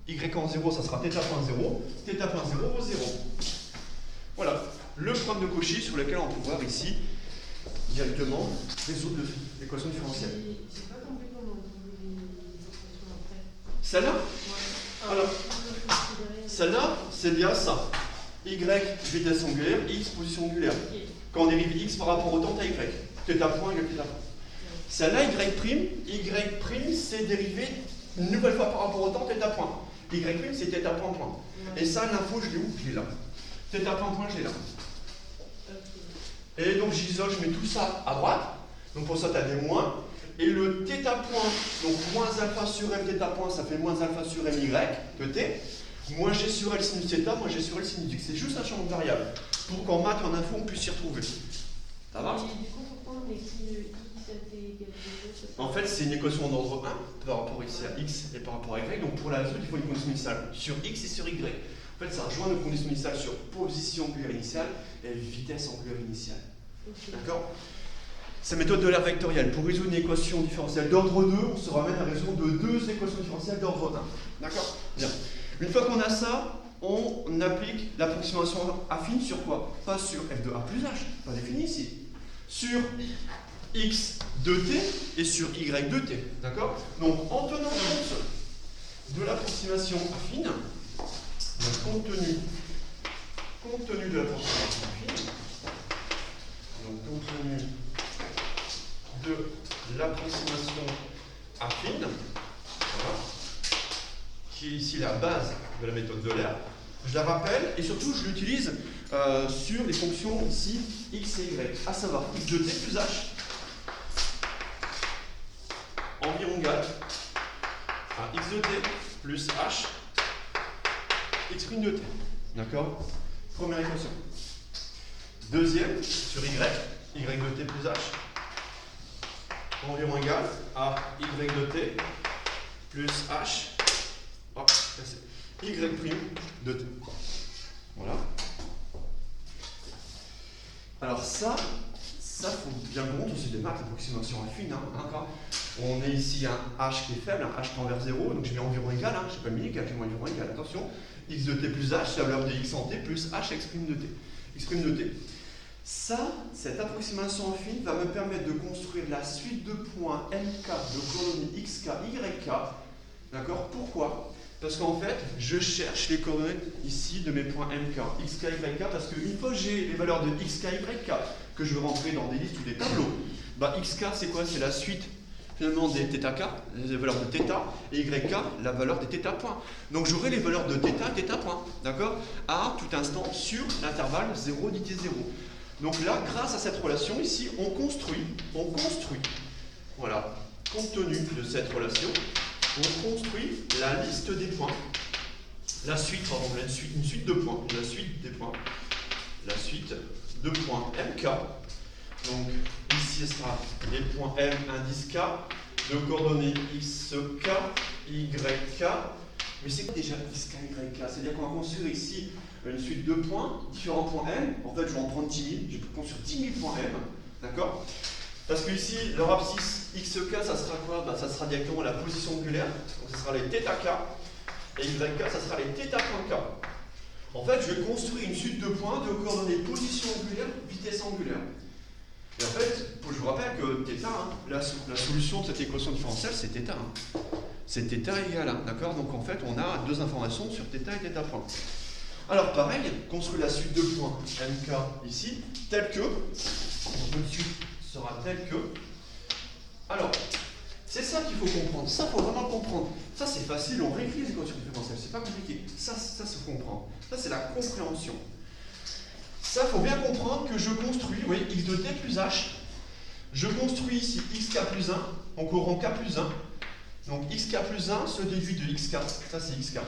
Y en 0, ça sera θ point 0, θ point 0 vaut 0. Voilà, le problème de Cauchy sur lequel on peut voir ici directement résoudre l'équation différentielle. J'ai pas compris comment on trouve les équations après. Celle-là? Ouais. Alors, celle-là, c'est bien ça. Y, vitesse angulaire, x, position angulaire. Ok. Quand on dérive x par rapport au temps, t'as y. Θ point égale θ point. Celle-là, y', c'est dérivé une nouvelle fois par rapport au temps, θ point. Y', c'est θ point point. Ouais. Et ça, l'info, je l'ai où? Je l'ai là. θ point point, je l'ai là. Ok. Et donc j'isole, je mets tout ça à droite. Donc pour ça, tu as des moins. Et le θ point, donc moins alpha sur m θ point, ça fait moins alpha sur my de t. Moins g sur l sinus θ, moins g sur l sinus x. C'est juste un changement de variable. Pour qu'en maths et en info, on puisse s'y retrouver. Ça va? Et du coup, pourquoi on écrit le x à t égale 0? En fait, c'est une équation d'ordre 1 par rapport ici à x et par rapport à y. Donc pour la résoudre, il faut une condition initiale sur x et sur y. En fait, ça rejoint notre condition initiale sur position angulaire initiale et vitesse angulaire initiale. Ok. D'accord? C'est la méthode de l'aire vectorielle. Pour résoudre une équation différentielle d'ordre 2, on se ramène à résoudre de deux équations différentielles d'ordre 1. D'accord? Bien. Une fois qu'on a ça, on applique l'approximation affine sur quoi? Pas sur f de a plus h, pas défini ici. Sur x de t et sur y de t. D'accord? Donc en tenant compte de l'approximation affine, donc compte tenu compte tenu de l'approximation affine, donc compte tenu de l'approximation affine, voilà, qui est ici la base de la méthode d'Euler, je la rappelle et surtout je l'utilise sur les fonctions ici x et y, à savoir x de t plus h environ égal à x de t plus h x' de t. D'accord? Première équation. Deuxième, sur y de t plus h environ égal à y de t plus h y' de t. Voilà. Alors ça faut bien comprendre, c'est des maths d'approximation affine. D'accord. On est ici un h qui est faible, un h tend vers 0, donc je mets environ égal, je ne sais pas le mini, j'ai environ égal, attention, x de t plus h, c'est la valeur de x en t plus h x' de t. X' de t. Ça, cette approximation affine va me permettre de construire la suite de points mk de coordonnées xk, yk. D'accord? Pourquoi? Parce qu'en fait, je cherche les coordonnées ici de mes points mk, xk, yk, parce qu'une fois que j'ai les valeurs de xk, yk, que je veux rentrer dans des listes ou des tableaux, bah xk c'est quoi? C'est la suite finalement des θk, les valeurs de θ, et yk, la valeur des θ points. Donc j'aurai les valeurs de θ et θ points, d'accord? À tout instant sur l'intervalle 0 dt 0. Donc là, grâce à cette relation ici, on construit, voilà, compte tenu de cette relation, on construit la liste des points, une suite de points, la suite des points, la suite de points mk. Donc ici, ce sera les points m indice k, de coordonnées xk, yk. Mais c'est déjà xk, yk, c'est-à-dire qu'on va construire ici une suite de points, différents points m. En fait, je vais en prendre 10 000, je peux construire 10 000 points m, d'accord? Parce que ici, leur abscisse xk, ça sera quoi? Bah, ça sera directement la position angulaire, donc ça sera les θk, et yk, ça sera les θ.k. En fait, je vais construire une suite de points de coordonnées position angulaire, vitesse angulaire. Et en fait, je vous rappelle que θ, la solution de cette équation différentielle, c'est θ. C'est θ égale 1, d'accord? Donc en fait, on a deux informations sur θ et θ point. Alors pareil, construire la suite de points mk ici, telle que, une suite sera telle que. Alors, c'est ça qu'il faut comprendre, ça il faut vraiment le comprendre. Ça c'est facile, on réécrit les équations différentielles, c'est pas compliqué. Ça se comprend. Ça c'est la compréhension. Ça, il faut bien comprendre que je construis, oui, x de t plus h. Je construis ici xk plus 1, en courant k plus 1. Donc xk plus 1 se déduit de xk. Ça, c'est xk.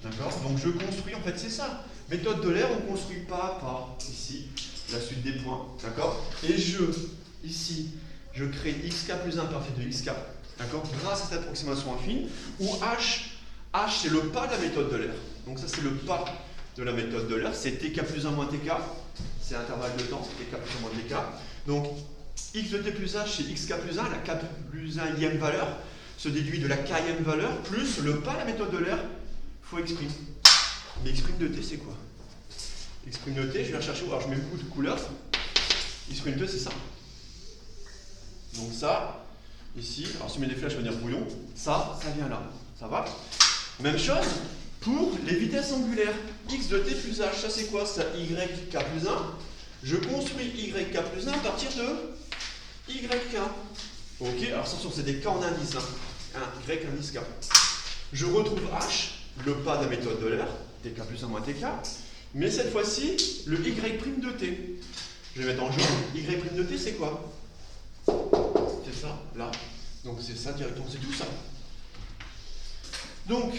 D'accord? Donc je construis, en fait, c'est ça. Méthode d'Euler, on ne construit pas par ici la suite des points. D'accord? Et ici, je crée xk plus 1 parfait de xk. D'accord? Grâce à cette approximation affine, où h c'est le pas de la méthode d'Euler. Donc ça, c'est le pas de la méthode d'Euler, c'est tk plus 1 moins tk, c'est l'intervalle de temps, c'est tk plus 1 moins tk. Donc x de t plus h, c'est xk plus 1, la k plus 1e valeur se déduit de la k'e valeur, plus le pas de la méthode d'Euler, il faut exprimer. Mais exprime de t, c'est quoi? Exprime de t, je vais rechercher, alors je mets beaucoup de couleurs. Exprime de t, c'est ça. Donc ça, ici, alors si je mets des flèches, je vais dire brouillon, ça vient là. Ça va? Même chose pour les vitesses angulaires. X de t plus h, ça c'est quoi? Ça yk plus 1. Je construis yk plus 1 à partir de yk. Ok, alors attention, c'est des k en indice. Un y indice k. Je retrouve h, le pas de la méthode d'Euler, tk plus 1 moins tk. Mais cette fois-ci, le y' de t. Je vais mettre en jaune. Y' de t, c'est quoi? C'est ça, là. Donc c'est ça directement, c'est tout ça. Donc,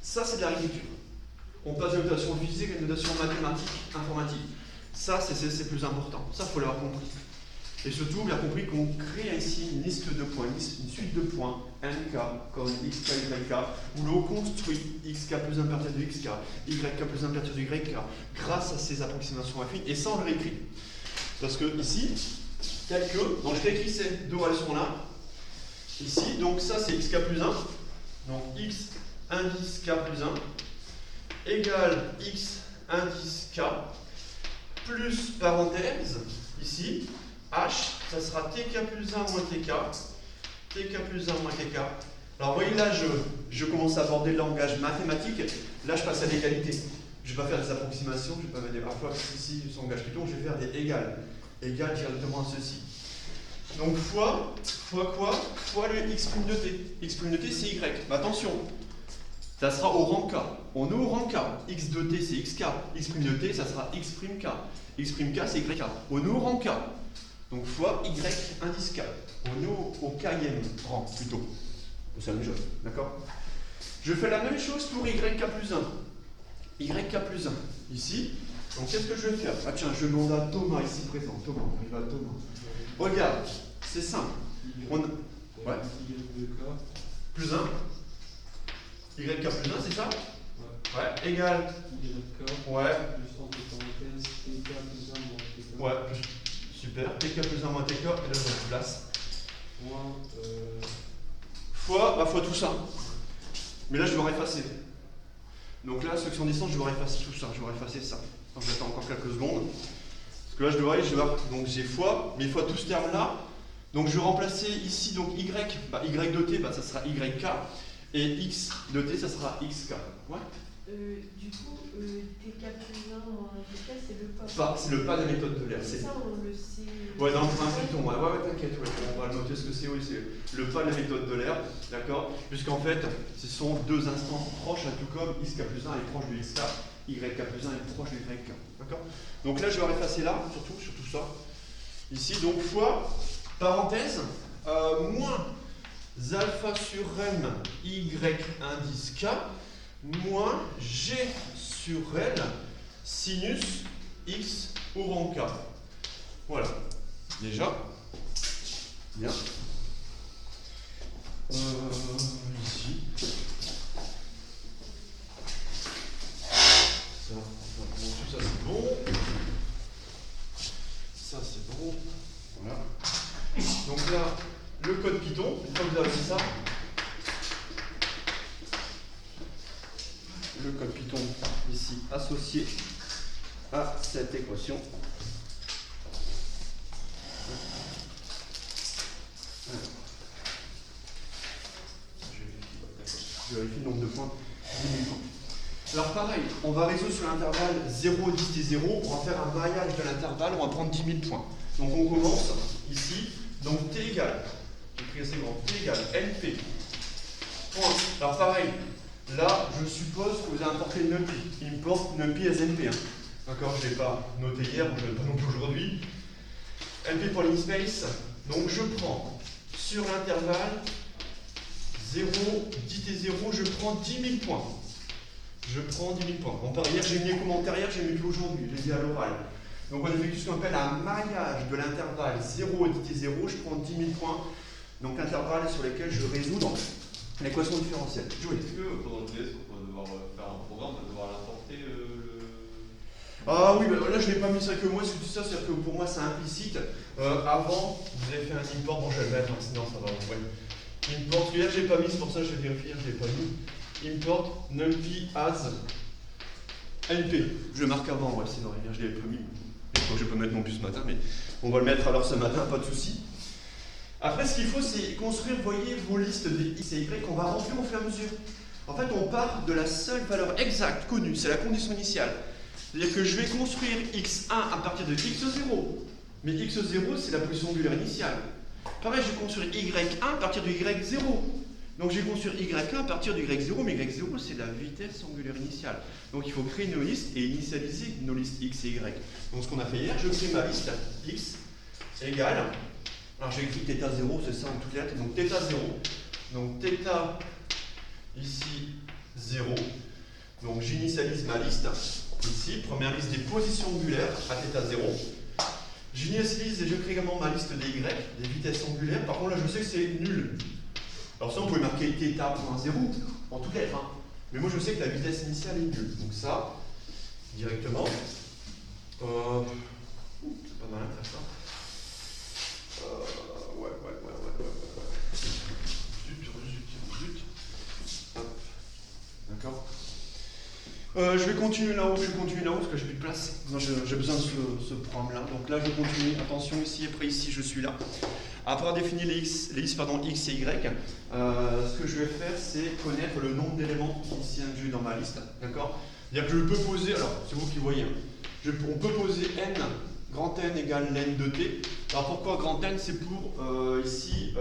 ça c'est de la réécriture. On passe de la notation physique à une notation mathématique, informatique. Ça c'est plus important. Ça il faut l'avoir compris. Et surtout, bien compris qu'on crée ici une liste de points, une suite de points, nk, comme xk, yk, où l'on construit xk plus 1 partir de xk, yk plus 1 partir de yk, grâce à ces approximations affines, et ça on le réécrit. Parce que ici, tel que, donc je réécris ces deux relations-là, ici, donc ça c'est xk plus 1, donc x indice k plus 1 égale x indice k plus parenthèse, ici, h, ça sera tk plus 1 moins tk plus 1 moins tk. Alors vous voyez là, je commence à aborder le langage mathématique, là je passe à l'égalité. Je ne vais pas faire des approximations, je vais pas mettre des fois ici, je langage Python, je vais faire des égales. Égales directement à ceci. Donc fois quoi? Fois le x' de t. X' de t c'est y. Mais attention, ça sera au rang k. On est au rang k. X de t c'est xk. X' de t ça sera x'. X', k c'est yk. On est au rang k. Donc fois y indice k. On est au kème rang plutôt. C'est la même chose, d'accord? Je fais la même chose pour yk plus 1. Yk plus 1. Ici, donc qu'est-ce que je vais faire? Ah tiens, je demande à Thomas ici présent. Thomas, on y va Thomas. Regarde, c'est simple. On... Ouais. Plus 1. YK plus 1, c'est ça? Ouais. Égal. Ouais. Ouais. Super. TK plus 1 moins TK, et là je place. Fois tout ça. Mais là je vais effacer. Donc là, ceux qui sont distants, je vais effacer tout ça. Je vais effacer ça. Donc j'attends encore quelques secondes. Parce que là je dois donc j'ai fois, mais fois tout ce terme là. Donc je vais remplacer ici donc y, y de t, ça sera yk. Et x de t, ça sera xk. Ouais. Du coup, TK plus 1 moins TK, c'est le pas. C'est le pas de la méthode de l'air. C'est ça, on le sait. Ouais, dans le Python, ouais, t'inquiète, ouais. On va noter ce que c'est, oui, c'est le pas de la méthode de l'air, d'accord? Puisqu'en fait, ce sont deux instances proches, tout comme xk plus 1 est proche de xk, yk plus 1 est proche de yk, d'accord? Donc là, je vais effacer là, surtout ça. Ici, donc, fois, parenthèse, moins alpha sur m, y indice k, moins g sur l, sinus x au rang k. Voilà. Déjà. Bien. Ici. Ça c'est bon. Ça c'est bon. Voilà. Donc là, le code Python, une fois que vous avez fait ça, le code Python ici associé à cette équation. Je vérifie le nombre de points. 10 000 points. Alors pareil, on va résoudre sur l'intervalle 0, 10 et 0. On va faire un maillage de l'intervalle, on va prendre 10 000 points. Donc on commence ici. Donc t égale, j'écris assez grand, t égale np. Point. Alors pareil, là je suppose que vous avez importé numpy. Import numpy as np. D'accord, je ne l'ai pas noté hier, je ne l'ai pas non plus aujourd'hui. np pour l'inspace. Donc je prends sur l'intervalle 0, 10 et 0, je prends 10 000 points. Je prends 10 000 points. Bon, par hier, j'ai mis les commentaires hier, j'ai mis tout aujourd'hui, je l'ai dit à l'oral. Donc on effectue ce qu'on appelle un maillage de l'intervalle 0 et 10 et 0, je prends 10 000 points. Donc intervalle sur lesquels je résous l'équation différentielle. Est-ce que pendant le test, on va devoir faire un programme, on va devoir l'importer Ah oui, bah, là je ne l'ai pas mis ça que moi, c'est tout ça, c'est-à-dire que pour moi c'est implicite. Avant, vous avez fait un import, bon je vais le mettre, sinon ça va. Ouais. Import, parce que hier je l'ai pas mis, c'est pour ça que je vais vérifier, je l'ai pas mis. Import numpy as np. Je le marque avant, ouais, sinon hier je l'ai pas mis. Je crois que je peux mettre non plus ce matin, mais on va le mettre alors ce matin, pas de souci. Après, ce qu'il faut, c'est construire, vous voyez, vos listes des x et y qu'on va remplir au fur et à mesure. En fait, on part de la seule valeur exacte connue, c'est la condition initiale. C'est-à-dire que je vais construire x1 à partir de x0. Mais x0, c'est la position angulaire initiale. Pareil, je vais construire y1 à partir de y0. Donc, je vais construire y1 à partir de y0, mais y0, c'est la vitesse angulaire initiale. Donc, il faut créer nos listes et initialiser nos listes x et y. Donc, ce qu'on a fait hier, je crée ma liste x égale. Alors, j'ai écrit θ 0, c'est ça en toutes lettres. Donc, θ 0. Donc, θ ici 0. Donc, j'initialise ma liste. Ici, première liste des positions angulaires à θ 0. J'initialise et je crée également ma liste des y, des vitesses angulaires. Par contre, là, je sais que c'est nul. Alors ça, on pouvait marquer θ.0 en toutes lettres. Hein. Mais moi, je sais que la vitesse initiale est nulle. Donc ça, directement. C'est pas mal de faire ça. Ouais. Zut. Hop. D'accord. Je vais continuer là-haut, parce que j'ai plus de place. J'ai besoin de ce programme-là. Donc là, je continue. Attention ici, après ici, je suis là. Après avoir défini les listes x et y, ce que je vais faire, c'est connaître le nombre d'éléments ici inclus dans ma liste. D'accord. C'est-à-dire que je peux poser, alors c'est vous qui voyez, hein. On peut poser n, grand N égale n de t. Alors pourquoi grand N? C'est pour ici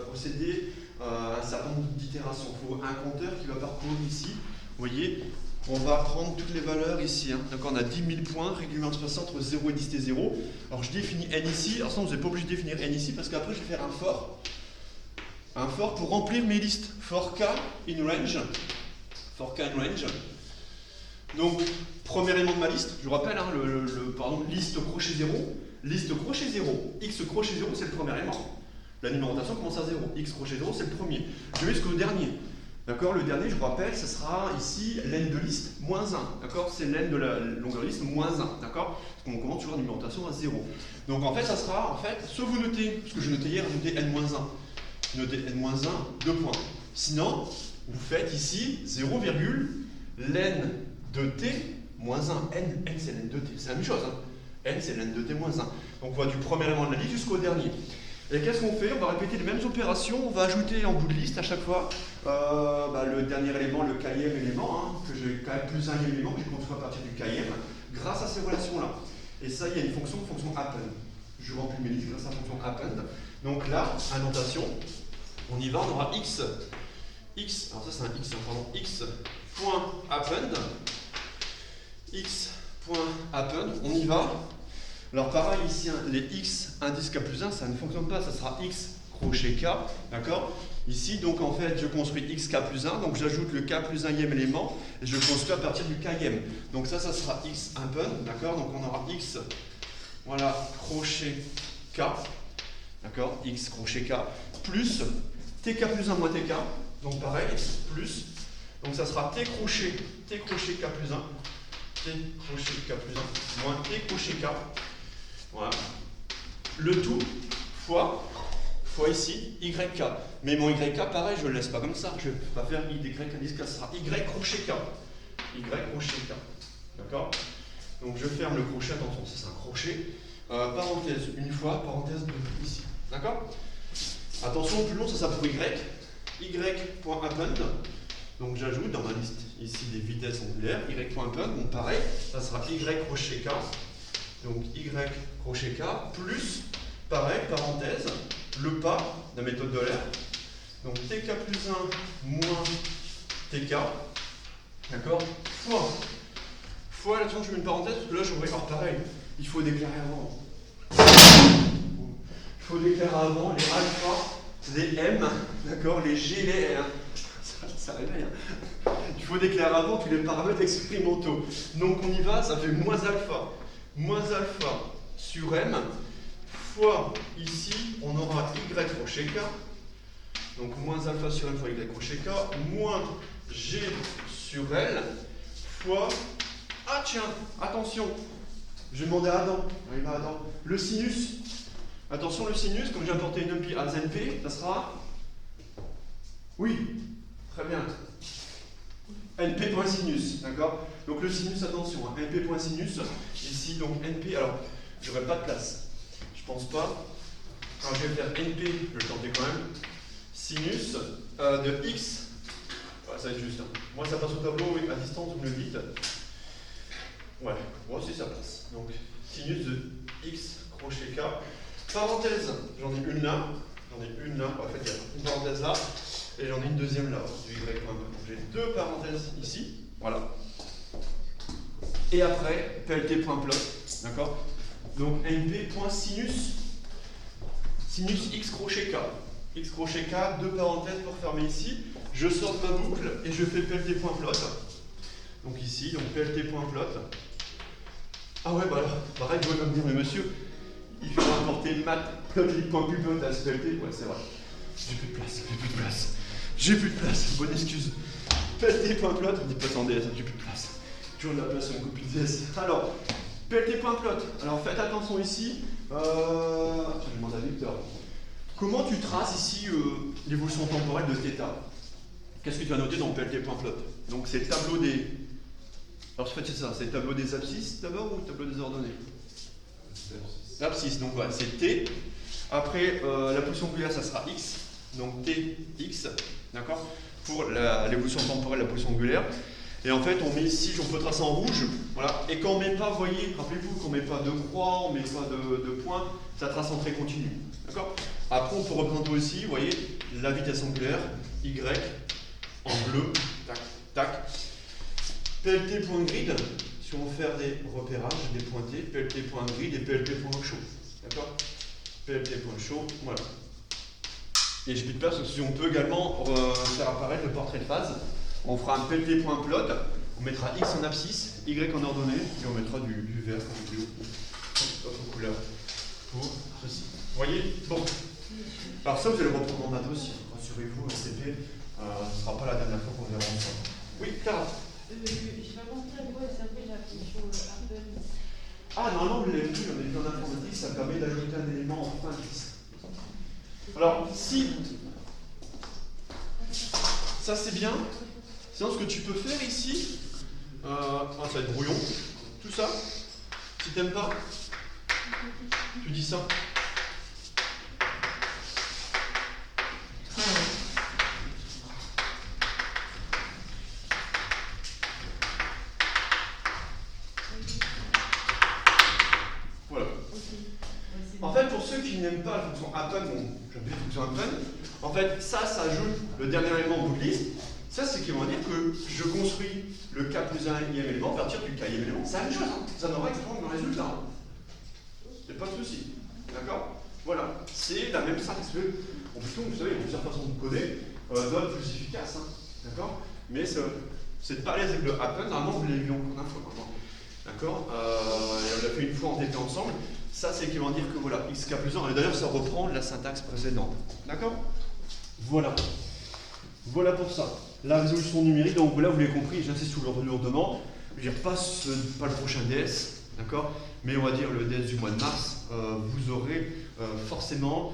procéder à un certain nombre d'itérations. Il faut un compteur qui va parcourir ici. Vous voyez, on va prendre toutes les valeurs ici. Hein. Donc on a 10 000 points régulièrement spacés entre 0 et 10 t 0. Alors je définis n ici. Alors ça, vous n'êtes pas obligé de définir n ici parce qu'après je vais faire un for. Un for pour remplir mes listes. For k in range. For k in range. Donc, premier élément de ma liste, je vous rappelle, hein, pardon, liste crochet 0, liste crochet 0, x crochet 0, c'est le premier élément. La numérotation commence à 0, x crochet 0, c'est le premier. Je vais jusqu'au dernier. D'accord? Le dernier, je vous rappelle, ce sera ici len de liste moins 1. D'accord? C'est len de la longueur de liste moins 1. D'accord? Parce qu'on commence toujours la numérotation à 0. Donc en fait, ça sera, soit vous notez, parce que je notais hier, notez n-1. Notez n-1, 2 points. Sinon, vous faites ici 0, len de t moins 1. N c'est len de t. C'est la même chose. Hein. N c'est len de t moins 1. Donc on va du premier élément de la liste jusqu'au dernier. Et qu'est-ce qu'on fait? On va répéter les mêmes opérations. On va ajouter en bout de liste à chaque fois le dernier élément, le kème élément, hein, que j'ai quand même plus un élément que j'ai construit à partir du kème, grâce à ces relations-là. Et ça, il y a une fonction append. Je remplis mes listes grâce à la fonction append. Donc là, indentation, on y va, on aura x, alors ça c'est un x, pardon, x point append, x.append, on y va. Alors pareil ici, hein, les x indice k plus 1, ça ne fonctionne pas, ça sera x crochet k, d'accord? Ici, donc en fait, je construis x k plus 1, donc j'ajoute le k plus 1e élément, et je le construis à partir du kème. Donc ça sera x append, d'accord? Donc on aura x, voilà, crochet k, d'accord? X crochet k, plus tk plus 1 moins tk, donc pareil, plus, donc ça sera t crochet k plus 1, t crochet k plus 1 moins t crochet k, voilà, le tout fois ici yk. Mais mon yk, pareil, je ne le laisse pas comme ça, je ne vais pas faire y indice k, ça sera y crochet k, d'accord? Donc je ferme le crochet, attention, ça c'est un crochet, parenthèse une fois, parenthèse 2 ici, d'accord? Attention, plus long, ça pour y, y.append. Donc j'ajoute dans ma liste ici des vitesses angulaires, y.append, donc pareil, ça sera y crochet k, donc y crochet k, plus, pareil, parenthèse, le pas de la méthode d'Euler, donc tk plus 1 moins tk, d'accord, fois, là-dessus je mets une parenthèse, parce que là j'aurais, alors pareil, il faut déclarer avant. Il faut déclarer avant les alpha, les m, d'accord, les g, les r. Ça réveille. Hein. Il faut déclarer avant tous les paramètres expérimentaux. Donc on y va, ça fait moins alpha sur m, fois ici, on aura y crochet k, donc moins alpha sur m fois y crochet k, moins g sur l, fois, ah tiens, attention, je vais demander à Adam, il va Adam, le sinus, attention le sinus, comme j'ai importé une numpy à np, ça sera, oui, très bien, np.sinus, d'accord? Donc le sinus, attention, hein, np.sinus, ici donc np, alors j'aurai pas de place, je pense pas, alors je vais faire np, je vais le tenter quand même, sinus de x, ouais, ça va être juste, hein. Moi ça passe au tableau, oui, à distance, vous me le dites, ouais, moi aussi ça passe, donc sinus de x crochet k, parenthèse, j'en ai une là, en fait il y a une parenthèse là, et j'en ai une deuxième là, du y.1. Donc j'ai deux parenthèses ici, voilà. Et après, plt.plot, d'accord? Donc np.sinus, sinus x crochet k. X crochet k, deux parenthèses pour fermer ici. Je sors de ma boucle et je fais plt.plot. Donc ici, donc plt.plot. Ah ouais, bah alors, pareil, vous pouvez me dire, mais monsieur, il faut importer matplotlib.plot à splt. Ouais, c'est vrai. J'ai plus de place, bonne excuse. plt.plot, on dit pas sans DS, j'ai plus de place. Toujours de la place sur une copie de DS. Alors, plt.plot, alors faites attention ici. Je demande à Victor. Comment tu traces ici l'évolution temporelle de θ? Qu'est-ce que tu as noté dans plt.plot? Donc c'est le tableau des. Alors en fait c'est ça, c'est le tableau des abscisses d'abord ou le tableau des ordonnées? Abscisse, donc voilà, c'est t. Après la position angulaire ça sera x, donc tx, d'accord? Pour l'évolution temporelle, la position angulaire. Et en fait, on met ici, on peut tracer en rouge, voilà. Et quand on met pas, vous voyez, rappelez-vous qu'on met pas de croix, on met pas de points, ça trace en trait continu. D'accord? Après, on peut représenter aussi, vous voyez, la vitesse angulaire, Y, en bleu, tac, tac. PLT.grid, si on veut faire des repérages, des pointés, PLT.grid et PLT.show. D'accord? PLT.show, voilà. Et je ne pas parce que si on peut également faire apparaître le portrait de phase, on fera un PLT.plot, on mettra X en abscisse, Y en ordonnée, et on mettra du vert comme bleu, d'autres couleurs, pour ceci. Vous voyez? Bon. Alors ça, vous allez le reprendre en maths aussi, rassurez-vous, CP, ce ne sera pas la dernière fois qu'on verra ensemble. Oui, Clara. J'ai pas compris à quoi servait la fonction Apple. Ah, normalement, vous l'avez vu, on est vu en informatique, ça permet d'ajouter un élément en fin de liste. Alors, si ça c'est bien, sinon ce que tu peux faire ici, ça va être brouillon, tout ça, si t'aimes pas, tu dis ça. Voilà. En fait, pour ceux qui n'aiment pas la fonction append, bon, j'aime bien la fonction append, en fait, ça ajoute le dernier élément en bout de liste. Ça, c'est qui veut dire que je construis le K plus 1e élément à partir du K'e élément. C'est la même chose, hein. Ça n'aura exactement le même résultat. Hein. Il n'y a pas de souci. D'accord? Voilà. C'est la même syntaxe. En Python, vous savez, il y a plusieurs façons de coder, d'autres plus efficaces. Hein. D'accord? Mais c'est pas à l'aise avec le append, normalement, vous l'avez vu en cours d'info. D'accord? On l'a fait une fois en TP ensemble. Ça, c'est qui veut dire que voilà, xk plus 1, et d'ailleurs, ça reprend la syntaxe précédente. D'accord? Voilà. Voilà pour ça. La résolution numérique, donc là, vous l'avez compris, j'insiste sur le lourdement. Je veux dire, pas le prochain DS, d'accord? Mais on va dire le DS du mois de mars, vous aurez forcément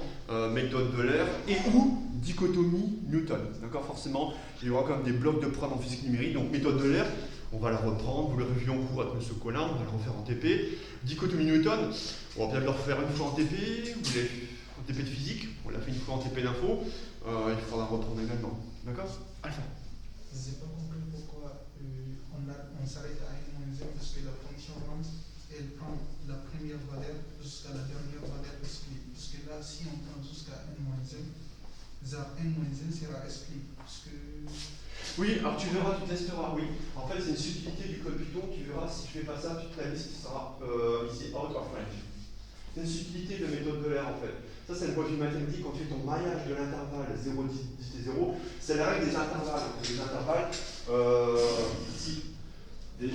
méthode d'Euler et ou dichotomie Newton. D'accord? Forcément, il y aura quand même des blocs de preuves en physique numérique. Donc méthode d'Euler, on va la reprendre, vous le reviez en cours avec M. Collin, on va le refaire en TP. Dichotomie Newton, on va peut-être le refaire une fois en TP, vous l'avez en TP de physique, on l'a fait une fois en TP d'info, il faudra reprendre également. D'accord? Alpha. Je n'ai pas compris pourquoi on s'arrête à n-1 parce que la fonction rentre, elle prend la première valeur jusqu'à la dernière valeur exclue. Parce que là, si on prend jusqu'à n-1, n-1 sera exclu. Oui, alors tu verras, tu testeras, oui. En fait, c'est une subtilité du code Python, tu verras, si tu fais pas ça, toute la liste sera ici out of range. C'est une subtilité de méthode d'Euler en fait. Ça, c'est le point de vue mathématique quand tu fais ton maillage de l'intervalle 0, 10, 0. C'est la règle des intervalles. Des intervalles, ici, des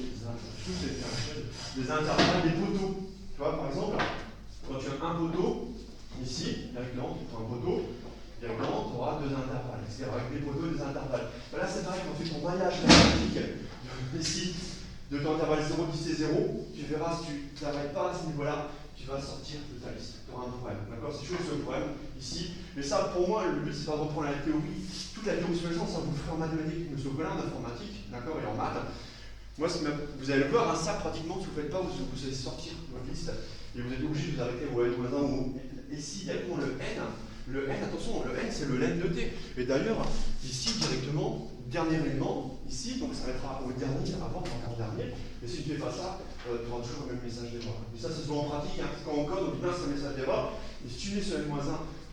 intervalles, des poteaux. Tu vois, par exemple, quand tu as un poteau, ici, directement, tu prends un poteau, directement, tu auras deux intervalles, etc. Avec des poteaux et des intervalles. Ben là, c'est pareil, quand tu fais ton maillage mathématique, ici, de ton intervalle 0, 10 et 0, tu verras si tu n'arrêtes pas à ce niveau-là, tu vas sortir de ta liste. Tu auras un problème. D'accord? C'est chaud ce problème ici. Mais ça, pour moi, le but, c'est pas de reprendre la théorie. Toute la théorie sur les gens, ça vous le ferez en mathématiques, M. Collin, en informatique, d'accord, et en maths. Moi, vous allez le voir, hein, ça, pratiquement, si vous ne faites pas, vous allez sortir de votre liste. Et vous êtes obligé de vous arrêter au n moins 1 ou ici, directement le n. Le n, attention, le n, c'est le len de t. Et d'ailleurs, ici, directement, dernier élément, ici, donc ça s'arrêtera au dernier, avant, en dernier. Mais si tu ne fais pas ça, tu auras toujours le même message d'erreur. Et ça, c'est souvent en pratique. Hein. Quand on code, on dit bien c'est un message d'erreur. Et si tu mets sur n-1,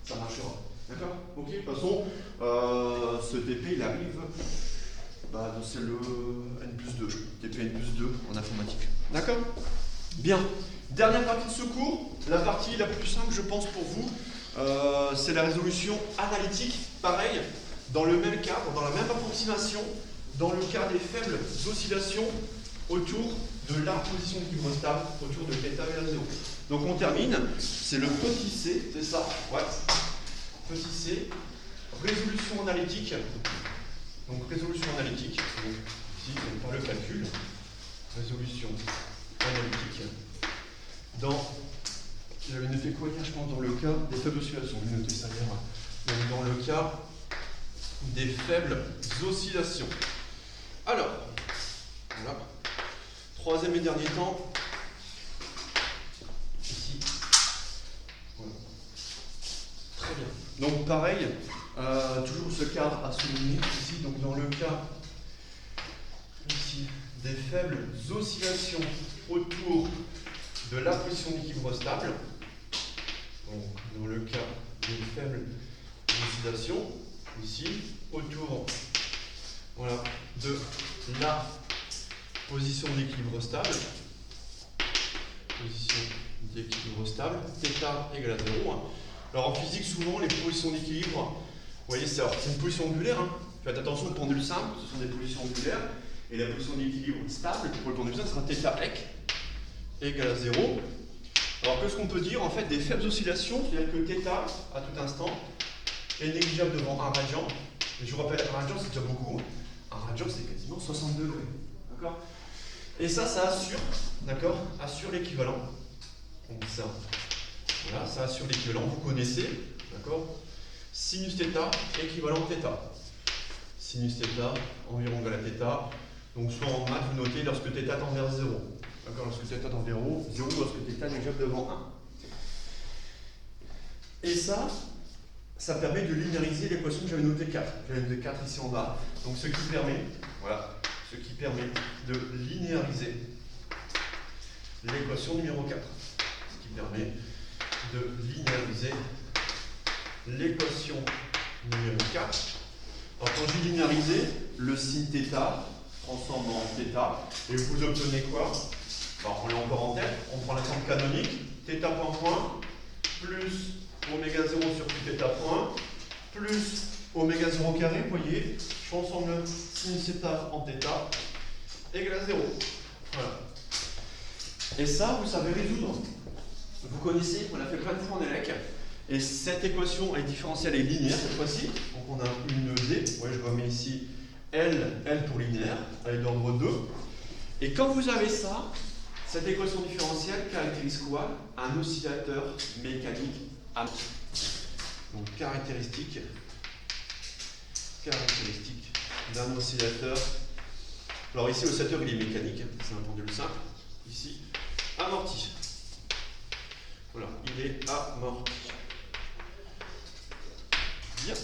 ça marchera. D'accord? Ok, de toute façon, ce TP, il arrive, c'est le N plus 2, TP N plus 2 en informatique. D'accord? Bien. Dernière partie de ce cours, la partie la plus simple, je pense, pour vous, c'est la résolution analytique. Pareil, dans le même cadre, dans la même approximation, dans le cas des faibles oscillations autour de la position fibrostable, autour de l'état égale 0. Donc on termine, c'est le petit c, c'est ça, ouais. Petit c, résolution analytique. Donc résolution analytique, donc, ici on parle le calcul, résolution analytique. J'avais noté quoi hier, je pense, dans le cas des faibles oscillations. Je vais noter ça hier. Donc dans le cas des faibles oscillations. Alors, voilà. Troisième et dernier temps. Ici. Voilà. Très bien. Donc pareil, toujours ce cadre à souligner ici. Donc dans le cas ici des faibles oscillations autour de la position d'équilibre stable. Donc, dans le cas des faibles oscillations, ici, autour voilà, de la position d'équilibre stable. Position d'équilibre stable, θ égale à 0. Alors en physique, souvent, les positions d'équilibre, vous voyez, c'est une position angulaire. Faites attention au pendule simple, ce sont des positions angulaires. Et la position d'équilibre stable pour le pendule simple sera θ égale à 0. Alors qu'est-ce qu'on peut dire en fait des faibles oscillations, c'est-à-dire que θ à tout instant est négligeable devant 1 radian. Et je vous rappelle, 1 radian c'est déjà beaucoup. 1 radian c'est quasiment 60 degrés. D'accord? Et ça assure, d'accord, assure l'équivalent. Donc ça, voilà, ça assure l'équivalent, vous connaissez, d'accord? Sinus θ équivalent θ. Sinus θ environ égal à θ. Donc soit en maths, vous notez lorsque θ tend vers 0. D'accord, lorsque θ tend vers 0, lorsque θ est négligeable devant 1. Et ça permet de linéariser l'équation que j'avais notée 4. J'avais noté 4 ici en bas. Donc ce qui permet, voilà, ce qui permet de linéariser l'équation numéro 4. Ce qui permet de linéariser l'équation numéro 4. Alors quand je dis linéariser, le sin θ transforme en θ, et vous obtenez quoi? Alors on l'a encore en tête, on prend l'exemple canonique, θ point plus oméga 0 sur θ point, plus oméga 0 carré, vous voyez, je transforme le sin θ en θ, égale à 0. Voilà. Et ça, vous savez résoudre. Vous connaissez, on l'a fait plein de fois en élec. Et cette équation est différentielle et linéaire cette fois-ci. Donc on a une D, ouais, je remets ici L pour linéaire, elle est d'ordre 2. Et quand vous avez ça, cette équation différentielle caractérise quoi? Un oscillateur mécanique amorti. Donc caractéristique d'un oscillateur. Alors ici l'oscillateur il est mécanique, c'est un pendule simple. Ici, amorti. Voilà, il est amorti. Bien.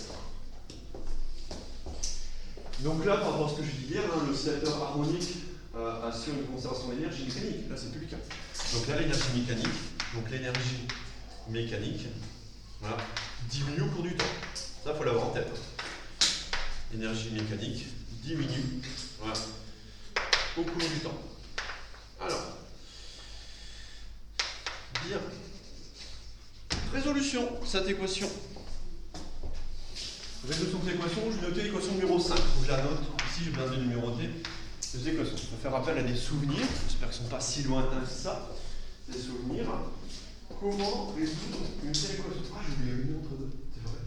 Donc là, par rapport à ce que je dis hier, l'oscillateur harmonique assure une conservation d'énergie mécanique. Là, c'est plus le cas. Donc là, l'énergie mécanique, voilà, diminue au cours du temps. Ça, il faut l'avoir en tête. L'énergie mécanique diminue, voilà, au cours du temps. Alors, bien. Résolution de cette équation. Résolution de cette équation, je vais noter l'équation numéro 5. Je la note ici, je viens de numéroter ces équations. Je vais faire appel à des souvenirs, j'espère qu'ils ne sont pas si lointains que ça. Des souvenirs. Comment résoudre une telle équation? Ah, j'ai oublié une autre deux, c'est vrai.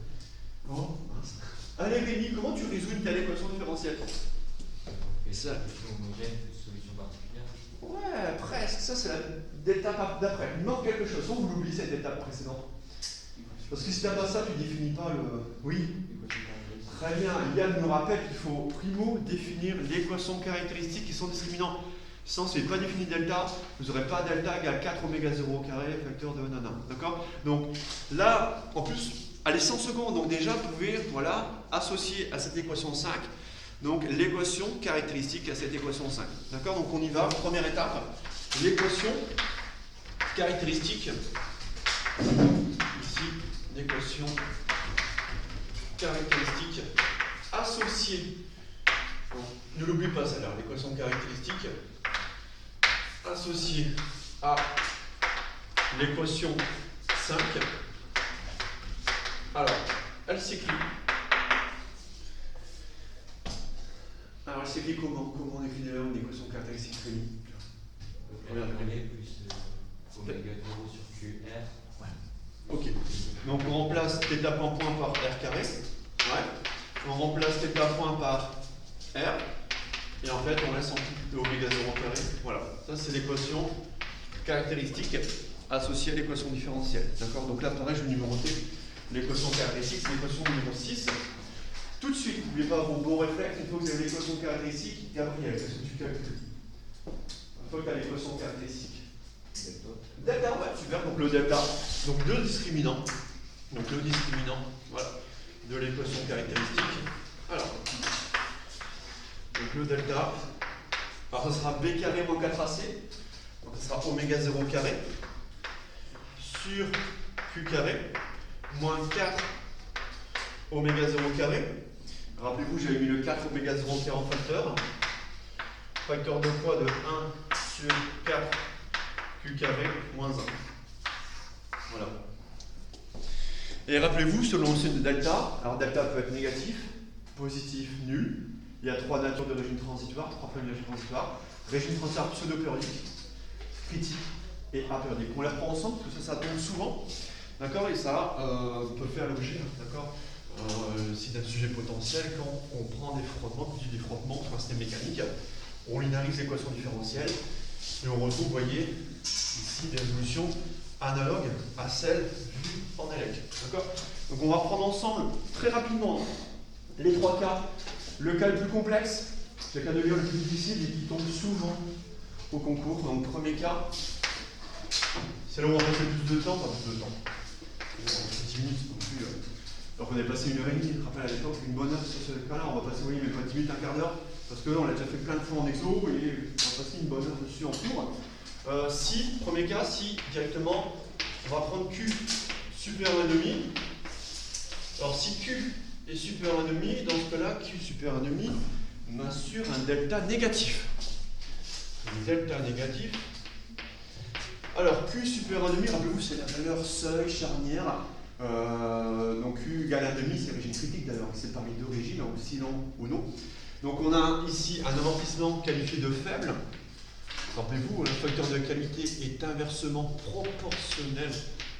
Oh, mince. Allez, Rémi, comment tu résous une telle équation différentielle? Et ça, question homogène plus solution particulière. Ouais, presque. Ça, c'est l'étape d'après. Il manque quelque chose. Vous l'oubliez cette étape précédente. Parce que si tu n'as pas ça, tu ne définis pas le. Oui. Très bien. Yann nous rappelle qu'il faut primo définir l'équation caractéristique qui sont discriminants. Sinon, si vous n'avez pas défini delta, vous n'aurez pas delta égale 4 oméga 0 au carré, facteur de nanana. D'accord? Donc là, en plus, allez 100 secondes. Donc déjà, vous pouvez associer à cette équation 5 donc l'équation caractéristique à cette équation 5. D'accord? Donc on y va. Première étape, l'équation caractéristique. Ici, l'équation caractéristique associée. Donc, ne l'oublie pas celle-là, l'équation caractéristique associée à l'équation 5. Alors, elle s'écrit. Alors, elle s'écrit comment? Comment on écrit d'ailleurs une équation caractéristique réunie? Première donnée plus oméga 0 sur QR. Ok. Donc on remplace θ point par R carré. Ouais. On remplace θ point par R. Et en fait, on laisse en plus oméga 0 carré. Voilà. Ça, c'est l'équation caractéristique associée à l'équation différentielle. D'accord? Donc là, pareil, je vais numéroter l'équation caractéristique. C'est l'équation numéro 6. Tout de suite, n'oubliez pas vos bons réflexes. Une fois que vous avez l'équation caractéristique, Gabriel, qu'est-ce que tu calcules? Une fois que tu as l'équation caractéristique. Delta, ouais, super. Donc le delta, donc le discriminant. Donc le discriminant, voilà, de l'équation caractéristique. Alors, donc le delta Alors ça sera B carré moins 4AC, donc ça sera oméga 0 carré sur Q carré moins 4 oméga 0 carré. Rappelez-vous, j'avais mis le 4 oméga 0 carré en facteur. Facteur de quoi de 1 sur 4 Q carré moins 1. Voilà. Et rappelez-vous, selon le signe de delta, alors delta peut être négatif, positif, nul. Il y a 3 natures de régime transitoire, 3 formes de régime transitoire. Régime transitoire pseudo-périodique, critique et apériodique. On les reprend ensemble parce que ça tombe souvent. D'accord. Et ça peut faire l'objet, d'accord, si d'un sujet potentiel, quand on prend des frottements, des frottements sur un système mécanique, on linéarise l'équation différentielle et on retrouve, vous voyez, ici des résolutions analogues à celles vues en élec. D'accord. Donc on va reprendre ensemble très rapidement les 3 cas. Le cas le plus complexe, c'est le cas de lire le plus difficile et qui tombe souvent au concours. Donc premier cas, c'est là où on va passer le plus de temps, pas plus de temps. 10 minutes non plus. Alors qu'on avait passé 1h30, je me rappelle à l'époque, une bonne heure sur ce cas-là, on va passer, oui, mais pas 10 minutes, un quart d'heure, parce qu'on l'a déjà fait plein de fois en exo, et on va passer une bonne heure dessus en cours. Si, premier cas, si directement, on va prendre Q supérieur à 1,5. Alors si Q est supérieur à 1,5, dans ce cas-là, Q supérieur à 1,5 m'assure un delta négatif. Un delta négatif. Alors Q supérieur à 1,5, rappelez-vous, c'est la valeur seuil, charnière. Donc Q égale à 1,5, c'est régime critique d'ailleurs, c'est parmi deux régimes, oscillant ou non. Donc on a ici un amortissement qualifié de faible. Rappelez-vous, le facteur de qualité est inversement proportionnel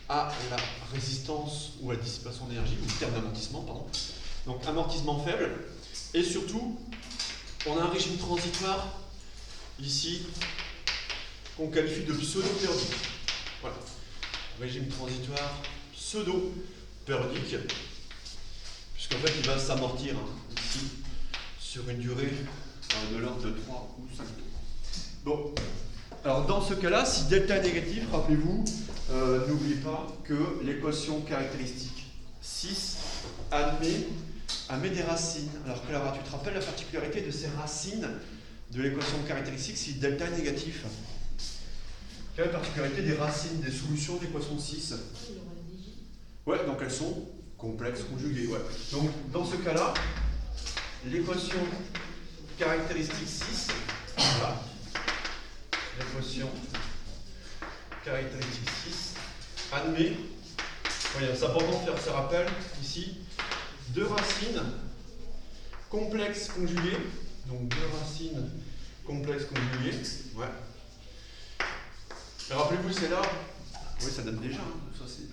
à la résistance ou à la dissipation d'énergie, ou le terme d'amortissement, pardon. Donc amortissement faible. Et surtout, on a un régime transitoire ici qu'on qualifie de pseudo-périodique. Voilà. Régime transitoire pseudo-périodique, puisqu'en fait il va s'amortir ici sur une durée de l'ordre de 3 ou 5 tours. Bon, alors dans ce cas-là, si delta est négatif, rappelez-vous, n'oubliez pas que l'équation caractéristique 6 admet des racines. Alors Clara, tu te rappelles la particularité de ces racines de l'équation caractéristique si delta est négatif? Quelle est la particularité des racines des solutions de l'équation 6? Ouais, donc elles sont complexes conjuguées. Ouais. Donc dans ce cas-là, l'équation caractéristique 6, voilà, l'équation caractéristique 6 admet, voyez, c'est important de faire ce rappel ici, deux racines complexes conjuguées, donc deux racines complexes conjuguées, ouais. Et rappelez-vous, c'est là, oui, ça date déjà, hein. Ça c'est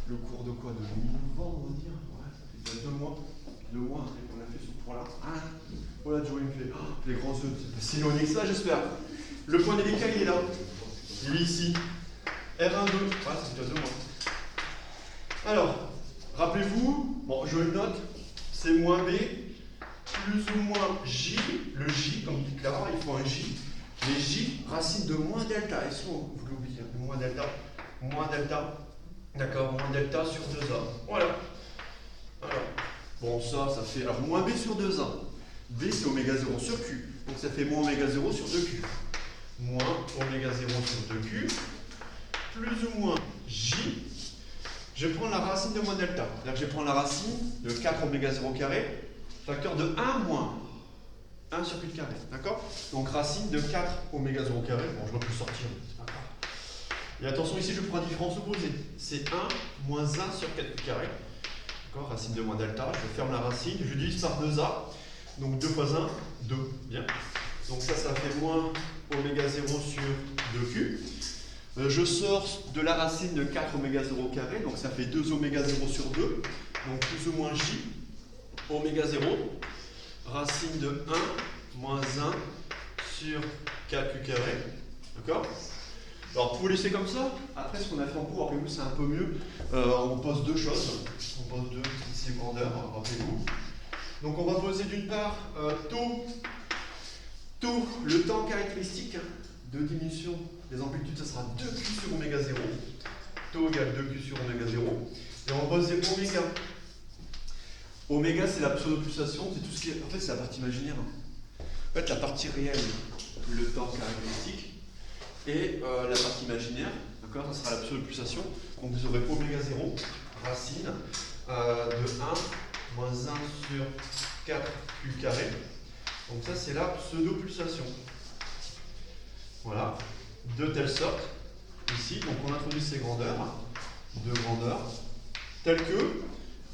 le cours de quoi? De novembre, on va dire, ouais, ça fait 2 mois, 2 mois hein, qu'on a fait ce cours-là. Ah, voilà, Joe, il me fait les grands œufs, c'est si loin que ça, j'espère. Le point délicat, il est là, il est ici, R1, 2, ouais, ça fait déjà 2 mois. Alors, rappelez-vous, bon, je le note, c'est moins B, plus ou moins J, le J, comme dit Clara, il faut un J, mais J, racine de moins delta, et souvent, vous l'oubliez, moins delta, d'accord, moins delta sur 2A, voilà. Alors, bon, ça fait, alors moins B sur 2A, B c'est oméga 0 sur Q, donc ça fait moins oméga 0 sur 2Q, moins oméga 0 sur 2Q, plus ou moins J, je vais prendre la racine de moins delta, c'est-à-dire que je vais prendre la racine de 4 oméga 0 carré, facteur de 1 moins 1 sur Q carré, d'accord? Donc racine de 4 oméga 0 carré, bon je ne vais plus sortir, c'est pas grave. Et attention ici je prends la différence opposée, c'est 1 moins 1 sur 4 Q carré, d'accord? Racine de moins delta, je ferme la racine, je divise par 2A, donc 2 fois 1, 2, bien. Donc ça fait moins oméga 0 sur 2Q. Je sors de la racine de 4 oméga 0 carré, donc ça fait 2 oméga 0 sur 2, donc plus ou moins J, oméga 0, racine de 1 moins 1 sur 4Q carré, d'accord? Alors pour laisser comme ça, après ce qu'on a fait en cours, rappelez-vous, c'est un peu mieux, on pose deux choses, on pose deux ici grandeur, rappelez-vous. Donc on va poser d'une part taux, le temps caractéristique de diminution des amplitudes, ça sera 2Q sur oméga 0, taux égale 2Q sur oméga 0, et on va poser oméga. Oméga c'est la pseudo-pulsation, c'est tout ce qui est, en fait c'est la partie imaginaire. En fait la partie réelle le temps caractéristique. Et la partie imaginaire, d'accord, ça sera la pseudo-pulsation. Donc vous aurez oméga 0, racine de 1 moins 1 sur 4q carré. Donc ça c'est la pseudo-pulsation. Voilà. De telle sorte, ici, donc on introduit ces grandeurs, deux grandeurs, telles que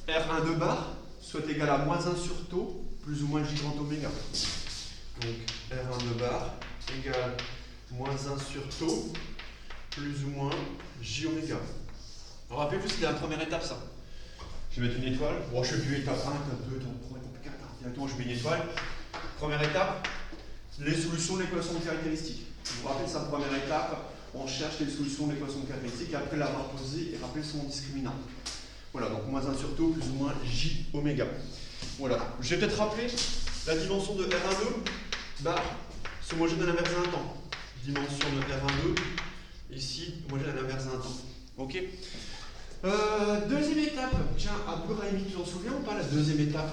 R1 de bar soit égal à moins 1 sur tau plus ou moins J grand oméga. Donc R1 de bar égale moins 1 sur tau plus ou moins J oméga. Alors rappelez-vous, c'était la première étape ça. Je vais mettre une étoile. Bon, je ne fais plus étape 1, étape 2, étape 3, étape 4. Directement, je mets une étoile. Première étape, les solutions de l'équation de caractéristiques. Vous vous rappelez, c'est la première étape. On cherche les solutions de l'équation de caractéristiques et après l'avoir posée et rappeler son discriminant. Voilà, donc moins 1 sur tau plus ou moins J oméga. Voilà. Je vais peut-être rappeler la dimension de R12 bar, c'est homogène à l'inverse d'un temps. Dimension de R12, ici, homogène à l'inverse d'un temps. Ok. Deuxième étape. Tiens, Abdourahimi, tu t'en souviens ou pas la deuxième étape?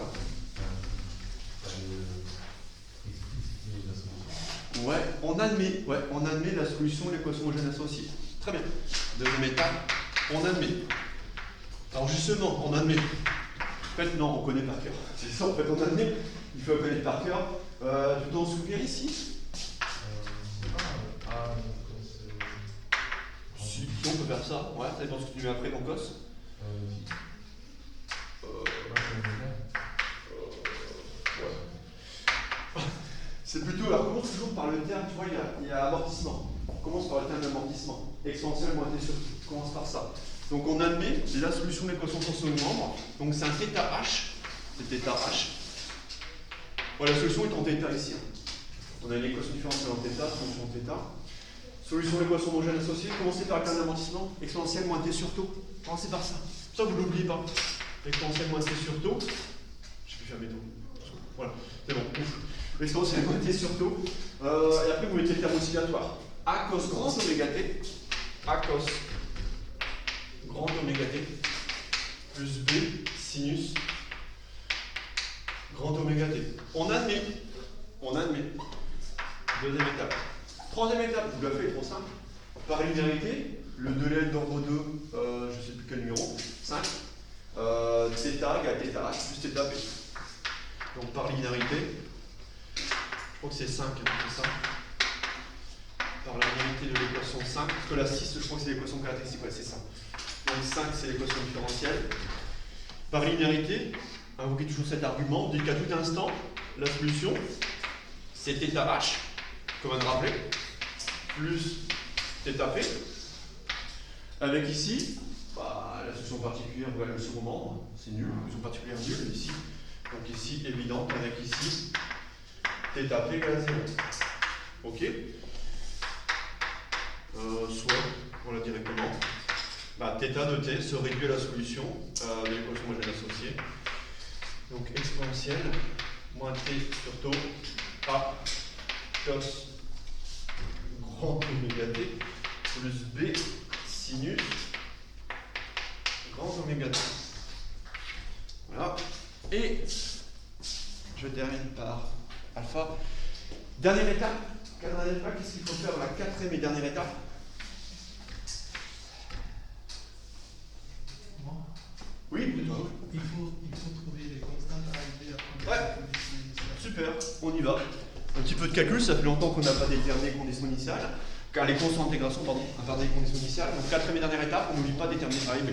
Ouais, on admet la solution de l'équation homogène associée. Très bien. Deuxième étape, on admet. Alors justement, on admet. En fait, non, on connaît par cœur. C'est ça, en fait, on admet. Il faut connaître par cœur. Tu t'en souviens ici? Si, on peut faire ça. Ouais, ça dépend ce que tu mets après ton cos. C'est plutôt, alors commence toujours par le terme, tu vois, il y a amortissement. On commence par le terme d'amortissement. Exponentielle moins t sur t. On commence par ça. Donc on admet la solution de l'équation sur ce membre. Donc c'est un θ h. C'est θ h. Voilà, la solution est en θ ici. On a une équation différentielle en θ, fonction θ. Solution de l'équation homogène associée. Commencez par le terme d'amortissement. Exponentielle moins t sur tau. Commencez par ça. Ça vous ne l'oubliez pas. Exponentielle moins t sur tau. Je sais plus faire mes taux. Voilà, c'est bon. L'exponentielle moins t sur tau. Et après, vous mettez le terme oscillatoire. A cos grand oméga t. A cos grand oméga t. Plus B sinus grand oméga t. On admet. Deuxième étape. Troisième étape, vous l'avez fait, trop simple. Par linéarité, le 2L d'ordre 2, je ne sais plus quel numéro, 5. θ égale θh plus θb. Donc par linéarité, je crois que c'est 5, c'est ça. Par la linéarité de l'équation 5, parce que la 6, je crois que c'est l'équation caractéristique, ouais, c'est ça. Donc 5, c'est l'équation différentielle. Par linéarité, invoquez toujours cet argument, dit qu'à tout instant, la solution, c'est θh, comme on a rappelé, plus θp, avec ici, la solution particulière, voilà le second membre, c'est nul, la solution particulière nulle ici. Donc ici, évident, avec ici, θp égale à 0. Ok. Soit, voilà directement, θ de t se réduit à la solution de l'équation homogène associée. Donc exponentielle, moins t sur tau, a cos grand oméga t, plus b sinus grand oméga t. Voilà. Et je termine par alpha. Dernière étape. Qu'est-ce qu'il faut faire la quatrième et dernière étape? Oui, il faut trouver les constantes arrivées à ouais. Super, on y va. Un petit peu de calcul, ça fait longtemps qu'on n'a pas déterminé les conditions initiales. Car les constantes d'intégration, pardon, les conditions initiales. Donc quatrième et dernière étape, on n'oublie pas de déterminer A et B.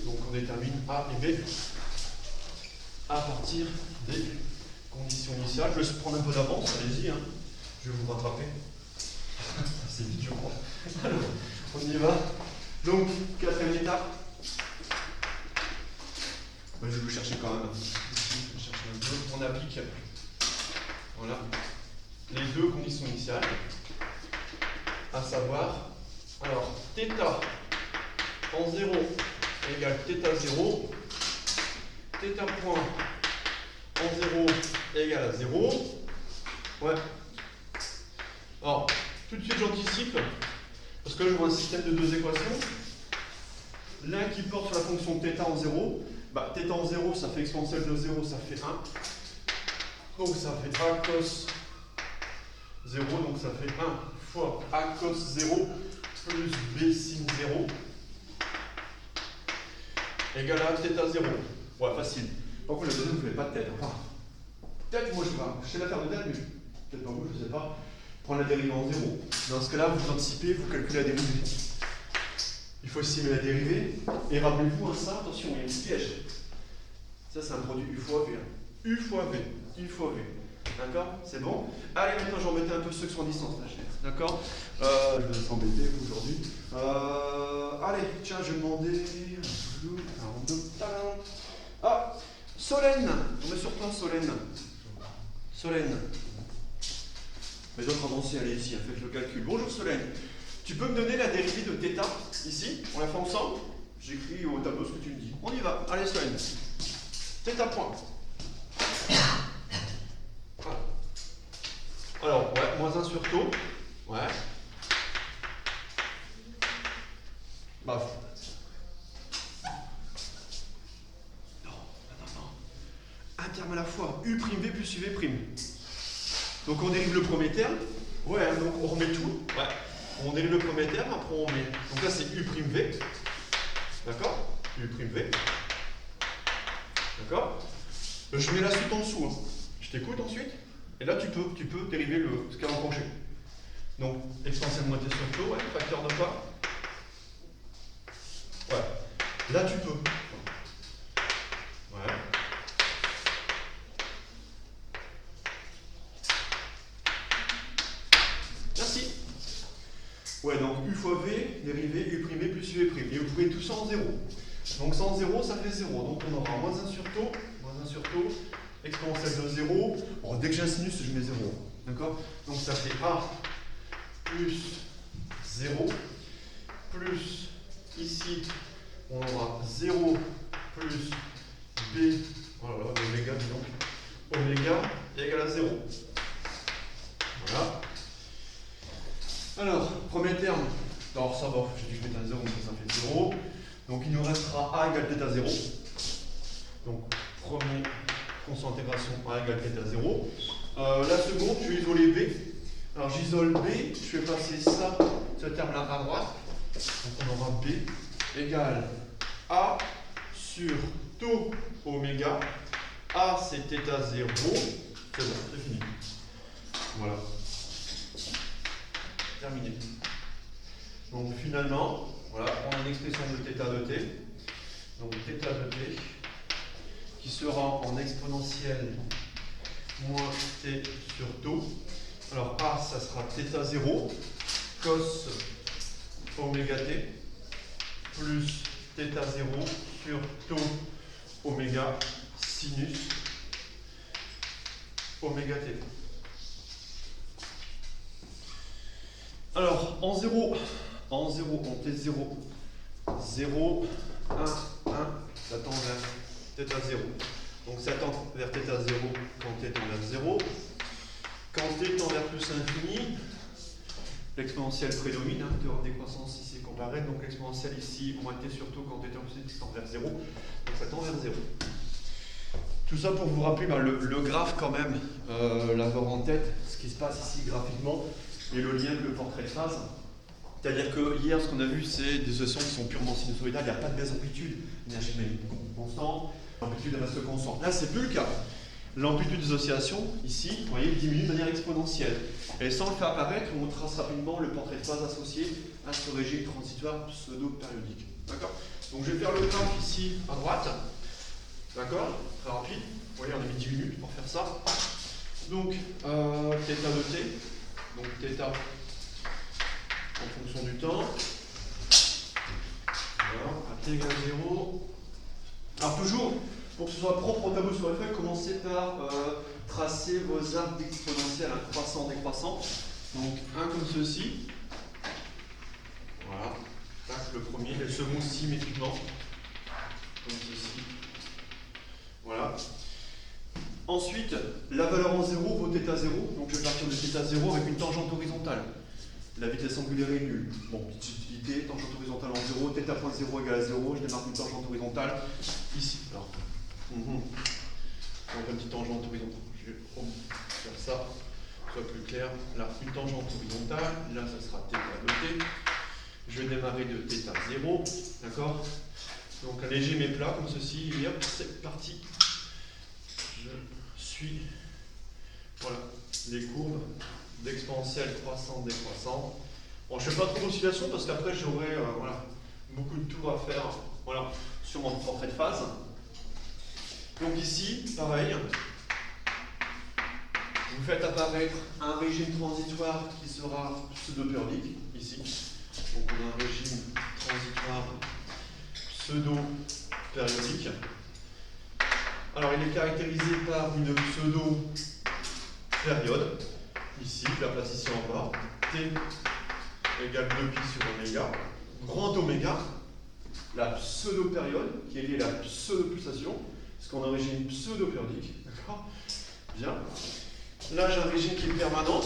Donc on détermine A et B à partir des conditions initiales. Je vais se prendre un peu d'avance, allez-y, hein. Je vais vous rattraper. C'est vite, je crois. Alors, on y va. Donc, quatrième étape. Je vais vous chercher quand même. Je vais chercher un peu. On applique voilà, les deux conditions initiales. À savoir, alors, θ en 0 égale θ0. θ point en 0 égale à 0. Ouais. Alors, tout de suite j'anticipe, parce que là je vois un système de deux équations. L'un qui porte sur la fonction θ en 0. θ en 0, ça fait exponentielle de 0, ça fait 1. Donc ça fait A cos 0, donc ça fait 1 fois A cos 0 plus B sin 0 égale à θ 0. Ouais, facile. Par contre, la deuxième, vous ne faites pas de tête. Enfin, peut-être, moi, je sais la faire de tête, mais peut-être pas vous, je ne sais pas. Prendre la dérivée en 0. Dans ce cas-là, vous anticipez, vous calculez la dérivée. Il faut estimer la dérivée. Et rappelez-vous, hein, ça, attention, il y a un petit piège. Ça, c'est un produit U fois V. U fois V. U fois V. D'accord? C'est bon? Allez, maintenant, je vais embêter un peu ceux qui sont à distance, là, d'accord? Je vais s'embêter, vous, aujourd'hui. Allez, tiens, je vais demander... Ah, Solène. On met sur toi, Solène. Solène. Les autres avancés, allez ici, faites le calcul. Bonjour Solène. Tu peux me donner la dérivée de θ, ici? On la fait ensemble? J'écris au tableau ce que tu me dis. On y va. Allez Solène. θ point. Voilà. Alors, ouais, moins 1 sur taux. Ouais. Baf. Non. Un terme à la fois. U' V plus UV'. Donc on dérive le premier terme. Ouais, hein, donc on remet tout. Ouais. On dérive le premier terme, après on met. Donc là c'est U''V. D'accord? U''V. D'accord? Je mets la suite en dessous. Hein. Je t'écoute ensuite. Et là tu peux dériver ce qu'il y a enclenché. Donc exponentielle moitié sur taux, ouais, facteur de pas. Ouais. Là tu peux. Ouais. Merci. Ouais, donc U fois V, dérivé U' plus UV'. Et vous pouvez tout ça en 0. Donc ça en 0, ça fait 0. Donc on aura moins 1 sur taux, exponentielle de 0. Bon, dès que j'ai un sinus, je mets 0. D'accord? Donc ça fait A plus 0, plus ici, on aura 0 plus B, voilà, oméga, donc, oméga égale à 0. Voilà. Alors, premier terme, alors ça va, j'ai dû mettre un 0, donc ça fait 0. Donc il nous restera A égale θ 0. Donc, premier constant d'intégration A égale θ 0. La seconde, je vais isoler B. Alors j'isole B, je vais passer ça, ce terme-là à droite. Donc on aura B égale A sur tau oméga. A c'est θ 0. C'est bon, c'est fini. Voilà. Terminé. Donc finalement, voilà, on a une expression de θ de t. Donc θ de t qui sera en exponentielle moins t sur tau. Alors A, ça sera θ 0 cos oméga t plus θ 0 sur tau oméga sinus oméga t. Alors, en 0, en T0, 0, 1, 1, ça tend vers θ 0. Donc ça tend vers θ 0 quand t tend vers 0. Quand t tend vers plus infini, l'exponentielle prédomine, hein, théorème des croissances ici comparée, donc l'exponentielle ici, moins t sur tau quand t tend vers 0, donc ça tend vers 0. Tout ça pour vous rappeler le graphe quand même, l'avoir en tête, ce qui se passe ici graphiquement, et le lien avec le portrait de phase. C'est-à-dire que hier, ce qu'on a vu, c'est des oscillations qui sont purement sinusoïdales, il n'y a pas de baisse d'amplitude, l'énergie magnétique constante, l'amplitude reste constante. Là, c'est plus le cas. L'amplitude des oscillations, ici, vous voyez, diminue de manière exponentielle. Et sans le faire apparaître, on trace rapidement le portrait de phase associé à ce régime transitoire pseudo-périodique. D'accord? Donc je vais faire le graphe ici à droite. D'accord? Très rapide. Vous voyez, on a mis 10 minutes pour faire ça. Donc, θ de t. Donc θ en fonction du temps. Voilà, à t égale 0. Alors toujours, pour que ce soit propre au tableau sur les feuilles, commencez par tracer vos arbres d'exponentielle, croissant, décroissant. Donc un comme ceci. Voilà. Là, c'est le premier, et le second symétriquement. Comme ceci. Voilà. Ensuite, la valeur en 0 vaut θ 0. Donc je vais partir de θ 0 avec une tangente horizontale. La vitesse angulaire est nulle. Bon, petite utilité, tangente horizontale en 0, θ.0 égale à 0, je démarque une tangente horizontale ici. Alors, donc une petite tangente horizontale. Je vais faire ça soit plus clair, là, une tangente horizontale, là, ça sera θ de t. Je vais démarrer de θ 0, d'accord? Donc, alléger mes plats comme ceci, et hop, c'est parti. Je suis, voilà, les courbes d'exponentielle croissante décroissante. Bon, je ne fais pas trop d'oscillation parce qu'après, j'aurai voilà, beaucoup de tours à faire voilà, sur mon portrait de phase. Donc ici, pareil, vous faites apparaître un régime transitoire qui sera pseudo-périodique, ici. Donc on a un régime transitoire pseudo-périodique. Alors il est caractérisé par une pseudo-période, ici, je la place ici en bas, T égale 2pi sur oméga, grand oméga, la pseudo-période, qui est liée à la pseudo-pulsation, parce qu'on a un régime pseudo-périodique, d'accord? Bien. Là, j'ai un régime qui est permanent.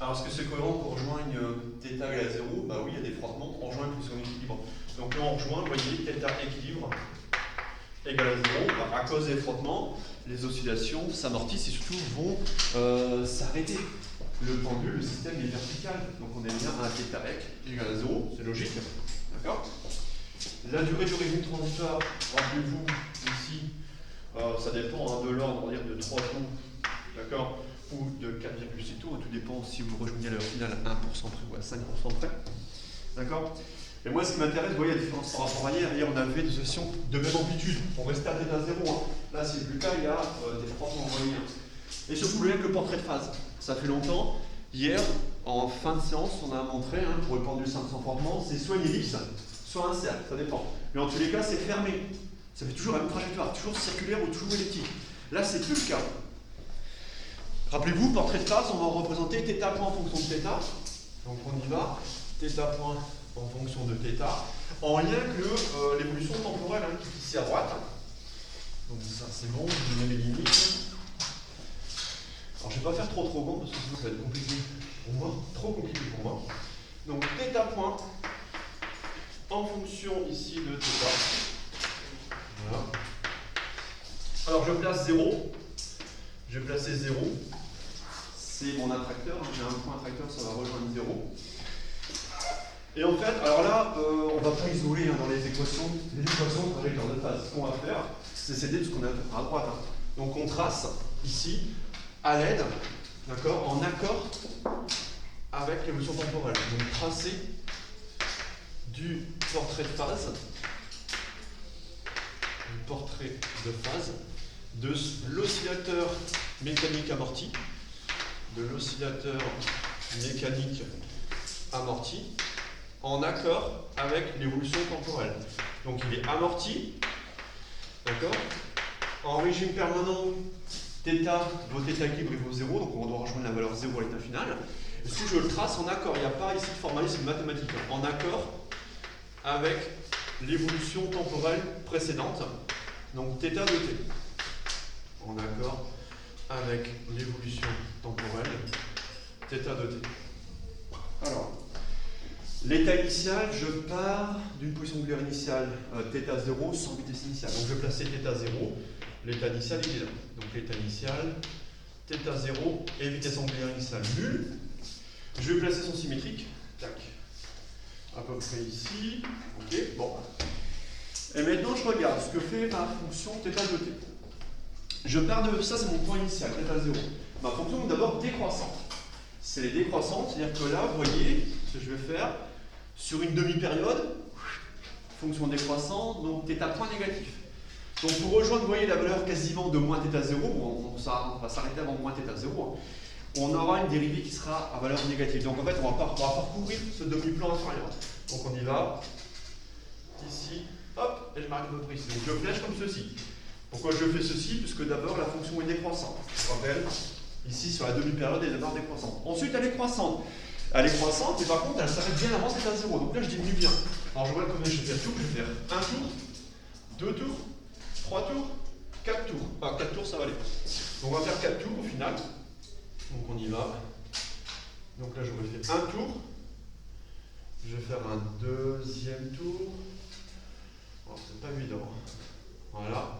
Alors, est-ce que c'est cohérent qu'on rejoigne θ égale à 0? Bah oui, il y a des frottements, on rejoint une position d'équilibre. Donc là, on rejoint, vous voyez, θ équilibre égale à 0. Bah, à cause des frottements, les oscillations s'amortissent et surtout vont s'arrêter. Le pendule, le système est vertical, donc on est bien à θ égale à 0, c'est logique. D'accord? La durée du régime transitoire, rappelez-vous, ici, ça dépend hein, de l'ordre, on va dire de 3 tours, d'accord, ou de 4,6 tours, tout dépend si vous rejoignez à l'heure finale à 1% près ou à 5% près. D'accord? Et moi, ce qui m'intéresse, vous voyez la différence par rapport à hier. Hier, on avait des oscillations de même amplitude. On restait à θ 0. Hein. Là, c'est plus le cas, il y a des frottements envoyés. Et surtout, le portrait de phase. Ça fait longtemps. Hier, en fin de séance, on a montré, hein, pour le pendule 500 frottements, c'est soit une ellipse, soit un cercle, ça dépend. Mais en tous les cas, c'est fermé. Ça fait toujours la même trajectoire, toujours circulaire ou toujours elliptique. Là, c'est plus le cas. Rappelez-vous, portrait de phase, on va représenter θ point en fonction de θ. Donc on y va. Θ point en fonction de θ, en lien avec l'évolution temporelle hein, qui est ici à droite. Donc ça c'est bon, je mets mes limites. Alors je ne vais pas faire trop grand parce que sinon ça va être compliqué pour moi, trop compliqué pour moi. Donc θ point en fonction ici de θ. Voilà. Alors je place 0. Je vais placer 0. C'est mon attracteur. J'ai un point attracteur, ça va rejoindre 0. Et en fait, alors là, on ne va pas isoler hein, dans les équations de trajectoire de phase. Ce qu'on va faire, c'est s'aider de ce qu'on a à droite. Hein. Donc on trace ici, à l'aide, d'accord, en accord avec l'évolution temporelle. Donc tracer du portrait de phase, de l'oscillateur mécanique amorti, en accord avec l'évolution temporelle. Donc il est amorti, d'accord? En régime permanent, θ, vaut θ équilibre, il vaut 0, donc on doit rejoindre la valeur 0 à l'état final. Et si je le trace en accord, il n'y a pas ici de formalisme mathématique, hein, en accord avec l'évolution temporelle précédente, donc θ de t. En accord avec l'évolution temporelle, θ de t. Alors, l'état initial, je pars d'une position angulaire initiale θ 0 sans vitesse initiale. Donc je vais placer θ 0, l'état initial il est là. Donc l'état initial, θ 0 et vitesse angulaire initiale nulle. Je vais placer son symétrique, tac, à peu près ici. Ok, bon. Et maintenant je regarde ce que fait ma fonction θ de t. Je pars de ça, c'est mon point initial, θ 0. Ma fonction est d'abord décroissante. C'est les décroissantes, c'est-à-dire que là, vous voyez ce que je vais faire. Sur une demi-période, fonction décroissante, donc θ point négatif. Donc pour rejoindre, vous voyez, la valeur quasiment de moins θ 0, on va s'arrêter avant moins θ 0, on aura une dérivée qui sera à valeur négative. Donc en fait, on va parcourir ce demi-plan inférieur. Donc on y va, ici, hop, et je m'arrête à peu près ici. Donc je flèche comme ceci. Pourquoi je fais ceci? Puisque d'abord, la fonction est décroissante. Je rappelle, ici, sur la demi-période, elle est d'abord décroissante. Ensuite, elle est croissante. Elle est croissante, mais par contre, elle s'arrête bien avant θ 0. Donc là, je diminue bien. Alors, je vois combien je vais faire tour. Je vais faire 1 tour, 2 tours, 3 tours, 4 tours. Enfin, 4 tours, ça va aller. Donc, on va faire 4 tours au final. Donc, on y va. Donc là, j'aurais fait 1 tour. Je vais faire un deuxième tour. Bon, c'est pas évident. Voilà.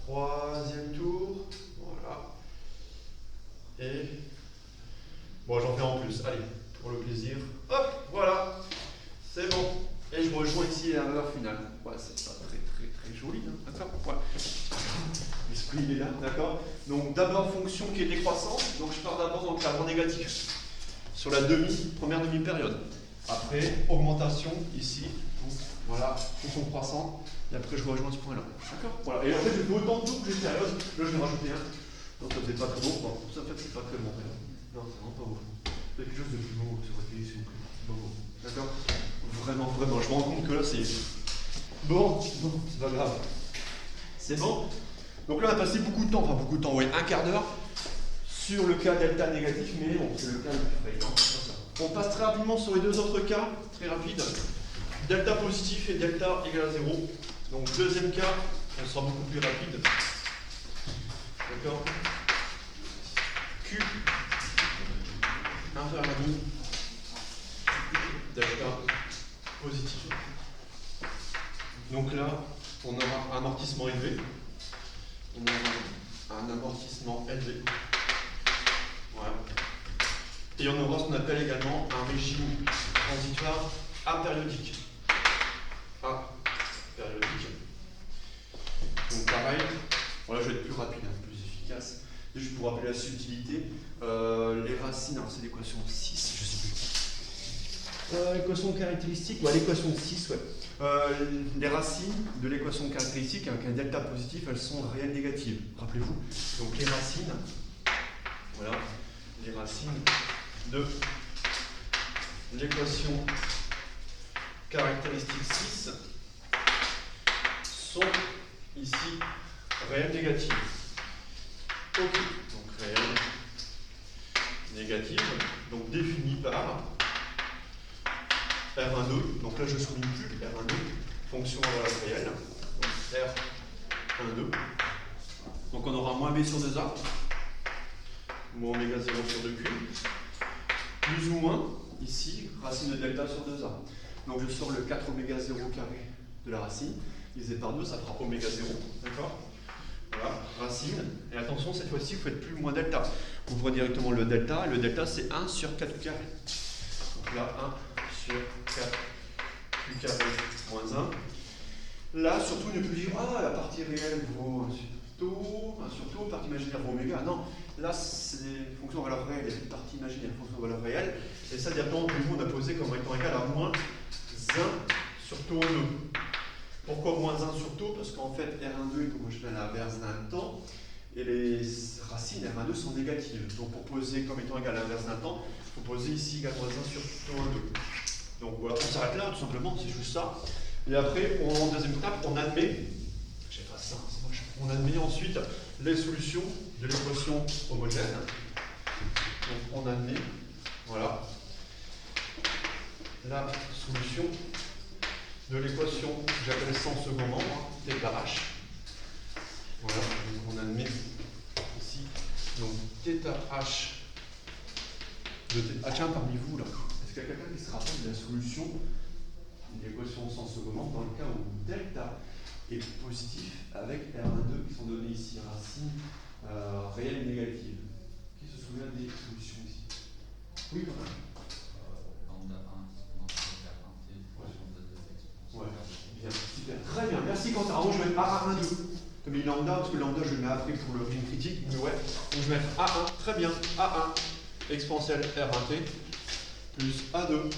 Troisième tour. Voilà. Et il est là, d'accord. Donc d'abord fonction qui est décroissante, donc je pars d'abord dans le cadre négatif, sur la première demi-période. Après, augmentation ici, donc, voilà, fonction croissante, et après je rejoins ce point-là. D'accord. Voilà. Et en fait, je fais autant de tours que j'ai de périodes. Là, je vais rajouter un. Donc ça faisait pas très beau. Bon, ça en fait, c'est pas très bon. Non, c'est vraiment pas beau. C'est quelque chose de plus beau sur votre pays, s'il vous plaît. C'est pas beau. D'accord. Vraiment, vraiment. Je me rends compte que là, c'est. Bon, c'est pas grave. C'est bon. Donc là, on a passé beaucoup de temps, enfin beaucoup de temps, ouais, un quart d'heure sur le cas delta négatif, mais bon, c'est le cas le plus fréquent. On passe très rapidement sur les deux autres cas, très rapide. Delta positif et delta égal à 0. Donc deuxième cas, on sera beaucoup plus rapide. D'accord. Q inférieur à mi delta positif. Donc là, on aura un amortissement élevé. On aura un amortissement élevé. Voilà. Et on aura ce qu'on appelle également un régime transitoire apériodique. Apériodique. Donc pareil, voilà, je vais être plus rapide, plus efficace. Juste pour rappeler la subtilité, les racines, alors c'est l'équation 6, je sais plus. L'équation caractéristique, ouais, l'équation 6, ouais. Les racines de l'équation caractéristique avec un delta positif, elles sont réelles négatives, rappelez-vous. Donc les racines, voilà, les racines de l'équation caractéristique 6 sont ici réelles négatives. Ok, donc réelles négatives, donc définies par R12, donc là je ne souligne plus R12, fonction à valeur réelle, donc R12. Donc on aura moins B sur 2A, moins oméga 0 sur 2Q, plus ou moins, ici, racine de delta sur 2A. Donc je sors le 4 oméga 0 carré de la racine, divisé par 2, ça fera oméga 0, d'accord. Voilà, racine, et attention, cette fois-ci, vous faites plus moins delta. Vous prenez directement le delta c'est 1 sur 4 carré. Donc là, 1 sur 4 Q carré moins 1. Là, surtout, ne plus dire, ah, la partie réelle vaut 1 sur tau, partie imaginaire vaut oméga. Non, là, c'est des fonctions à valeur réelle, il y a une partie imaginaire, fonction à valeur réelle. Et ça, directement, on a posé comme étant égal à moins 1 sur tau en 2. Pourquoi moins 1 sur tau? Parce qu'en fait, R12 est proportionnel à l'inverse d'un temps, et les racines R12 sont négatives. Donc pour poser comme étant égal à l'inverse d'un temps, il faut poser ici égal à moins 1 sur tau en 2. Donc voilà, on s'arrête là, tout simplement, c'est juste ça. Et après, en deuxième étape, on admet, j'efface ça, c'est moche. On admet ensuite les solutions de l'équation homogène. Donc on admet, voilà, la solution de l'équation que j'appelle sans second membre, θ h. Voilà, donc on admet ici, donc θ h de θ. Ah tiens, parmi vous là, est-ce qu'il y a quelqu'un qui se rappelle de la solution de l'équation sans second membre dans le cas où delta est positif avec R12 qui sont donnés ici, racines réelles et négatives? Qui se souvient des solutions ici? Oui, quand même. Ouais, bien, super. Très bien, merci Quentin. Alors moi je vais mettre A1,2 comme il lambda, parce que lambda je le mets après pour le régime critique, mais ouais. Donc je vais mettre A1, très bien, A1 exponentielle R1T plus A2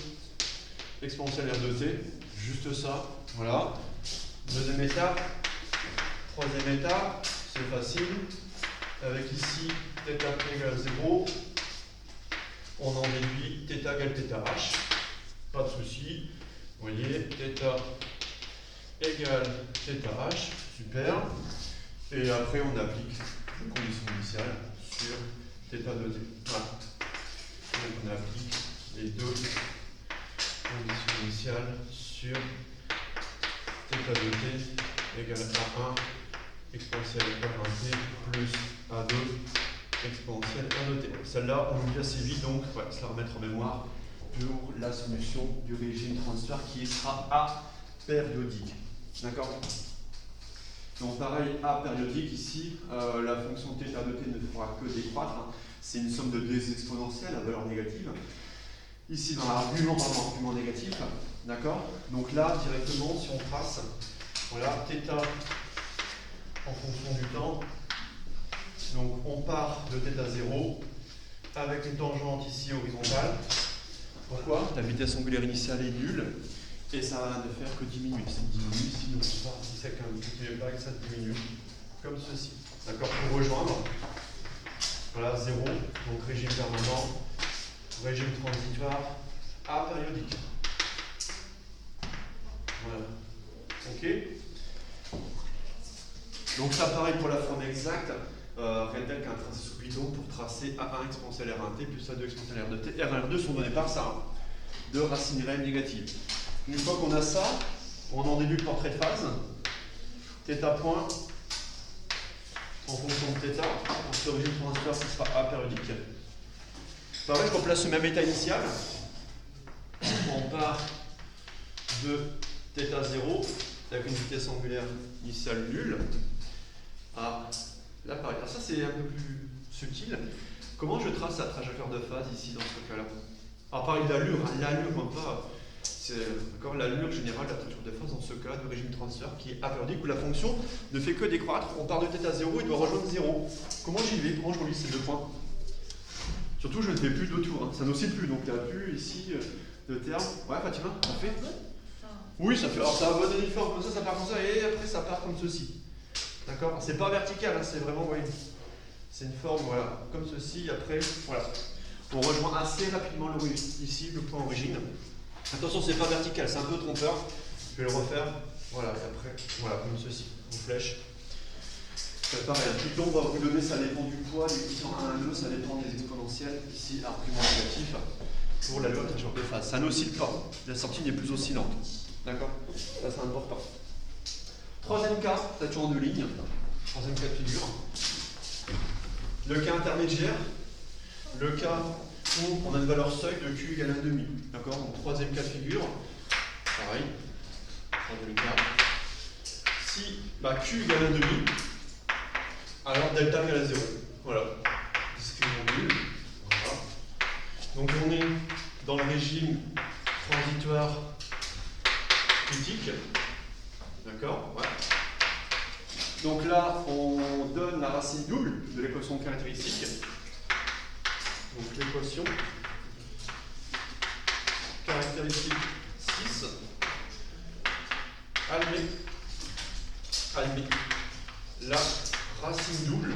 exponentielle R2T, juste ça, voilà. Deuxième étape, troisième étape, c'est facile. Avec ici θ égale 0, on en déduit θ égale θh, pas de souci. Vous voyez, θ égale θh, super. Et après, on applique les conditions initiales sur θ de t. Voilà. Donc, on applique les deux conditions initiales sur θ de t égale A1 exponentielle R1t plus A2 exponentielle R2t. Celle-là, on l'oublie assez vite, donc ouais, se la remettre en mémoire pour la solution du régime transitoire qui sera apériodique. D'accord? Donc pareil, apériodique ici, la fonction θ de t ne fera que décroître. Hein. C'est une somme de deux exponentielles à valeur négative. Ici dans l'argument, argument négatif. D'accord? Donc là, directement, si on trace, voilà, θ en fonction du temps Donc on part de θ0 avec une tangente ici horizontale. Pourquoi? La vitesse angulaire initiale est nulle et ça va ne faire que diminuer. Ça diminue si nous on part ici avec un multiplié par ça diminue comme ceci. D'accord? Pour rejoindre, voilà 0, donc régime permanent, régime transitoire, apériodique. Voilà. Ok? Donc ça pareil pour la forme exacte. Rien tel qu'un tracé sous Python pour tracer A1 exponentielle R1T plus A2 exponentielle R2T. R1 et R2 sont donnés par ça, hein, de racine réelle négative. Une fois qu'on a ça, on en déduit le portrait de phase. θ point en fonction de θ. En ce régime transitoire, ce sera apériodique. Pareil, je replace ce même état initial. On part de θ0 avec une vitesse angulaire initiale nulle à là, pareil. Alors ça, c'est un peu plus subtil. Comment je trace la trajectoire de phase ici, dans ce cas-là? Alors, pareil, l'allure, hein, l'allure, non pas. C'est l'allure générale de la trajectoire de phase dans ce cas de régime transitoire qui est apériodique où la fonction ne fait que décroître. On part de θ0, il doit rejoindre 0. Comment j'y vais? Comment je relis ces deux points? Surtout, je ne fais plus de tour. Hein. Ça n'oscille plus, donc il n'y a plus ici de terme. Ouais, Fatima, ça fait? Oui, ça fait. Alors, ça va donner une forme comme ça part comme ça, et après, ça part comme ceci. D'accord? C'est pas vertical, hein, c'est vraiment, oui. C'est une forme, voilà, comme ceci, après, voilà. On rejoint assez rapidement ici le point origine. Attention, c'est pas vertical, c'est un peu trompeur. Je vais le refaire, voilà, et après, voilà, comme ceci, en flèche. C'est pareil, un Python va vous donner, ça dépend du poids, du coefficient 1 à 2, ça dépend des exponentielles, ici, argument négatif, pour la loi de trajectoire de phase. Ça n'oscille pas, la sortie n'est plus oscillante. D'accord? Ça, c'est important. Troisième cas, c'est toujours en deux lignes. Troisième cas de figure. Le cas intermédiaire, le cas où on a une valeur seuil de Q égale 1,5. D'accord? Donc troisième cas de figure, pareil. Troisième cas. Si Q égale 1,5, alors delta égale à 0. Voilà. Discriminant nul. Voilà. Donc on est dans le régime transitoire critique. D'accord? Ouais. Donc là, on donne la racine double de l'équation caractéristique. Donc l'équation caractéristique 6. Admet la racine double.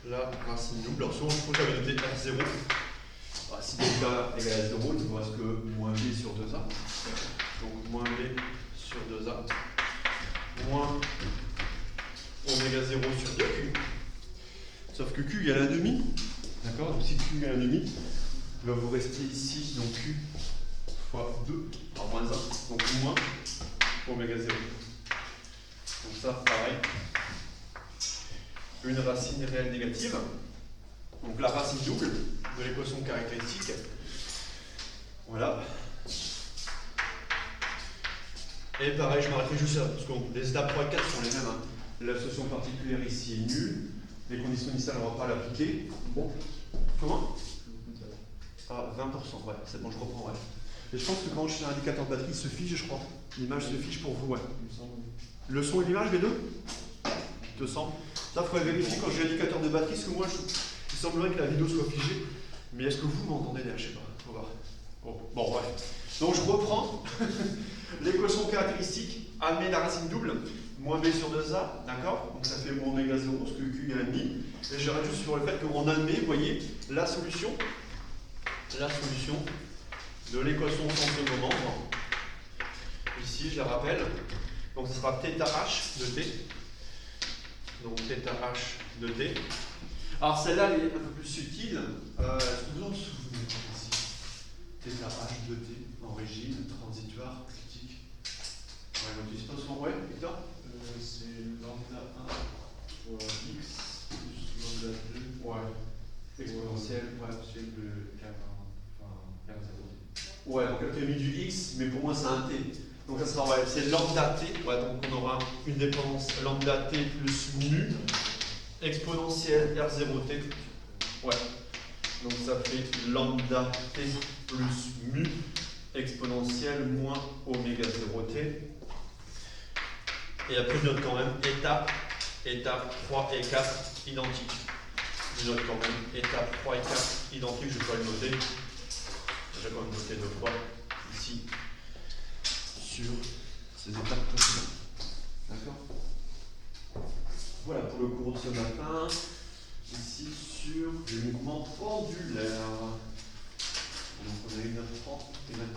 La racine double. Alors souvent, je trouve que j'avais noté R0. Si delta égale à 0, il ne me reste que moins B sur 2A. Donc moins B sur 2A moins oméga 0 sur 2Q. Sauf que Q égale à 1,5. D'accord? Donc si Q égale à 1,5, il va vous rester ici, donc Q fois 2, alors moins 1, donc moins oméga 0. Donc ça, pareil. Une racine réelle négative. Donc la racine double de l'équation caractéristique. Voilà. Et pareil, je m'arrêterai juste là, parce que les étapes 3 et 4 sont les mêmes. Hein. L'association particulière ici est nulle. Les conditions initiales, on ne va pas l'appliquer. Bon. Comment? Ah, 20%, ouais, c'est bon, je reprends, ouais. Et je pense que quand je fais un indicateur de batterie, il se fiche, je crois. L'image se fiche pour vous, ouais. Le son et l'image, les deux? Il te semble. Ça, il faudrait vérifier quand j'ai l'indicateur de batterie, parce que moi, il semblerait que la vidéo soit figée. Mais est-ce que vous m'entendez derrière? Je sais pas, faut voir. Bon, bref. Donc je reprends l'équation caractéristique, admet la racine double, moins b sur 2a, d'accord? Donc ça fait moins oméga 0, ce que q égale à demi. Et je rajoute sur le fait qu'on admet, vous voyez, la solution de l'équation sans second membre. Ici, je la rappelle. Donc ce sera θh de t. Donc θh de t. Alors celle-là, elle est un peu plus subtile. Est-ce que vous en souvenez ici? θh de t en régime transitoire critique. Ouais, donc tu sais pas ce qu'on voit, Victor? C'est lambda 1 fois x plus lambda 2. Ouais. Exponentielle. Ouais, de 40. Enfin, 0. Ouais, donc elle a mis du x, mais pour moi c'est un t. Donc ça sera, ouais, c'est lambda t. Ouais, donc on aura une dépendance lambda t plus mu exponentielle R0t. Ouais. Donc ça fait lambda t plus mu exponentielle moins oméga 0t. Et après je note quand même état étapes 3 et 4 identiques. Je note quand même étapes 3 et 4 identiques, je peux le noter. J'ai quand même noté 2 fois ici sur ces étapes précédentes. D'accord? Voilà pour le cours de ce matin. Ici sur les mouvements pendulaires. Donc on a 1h30 et maintenant.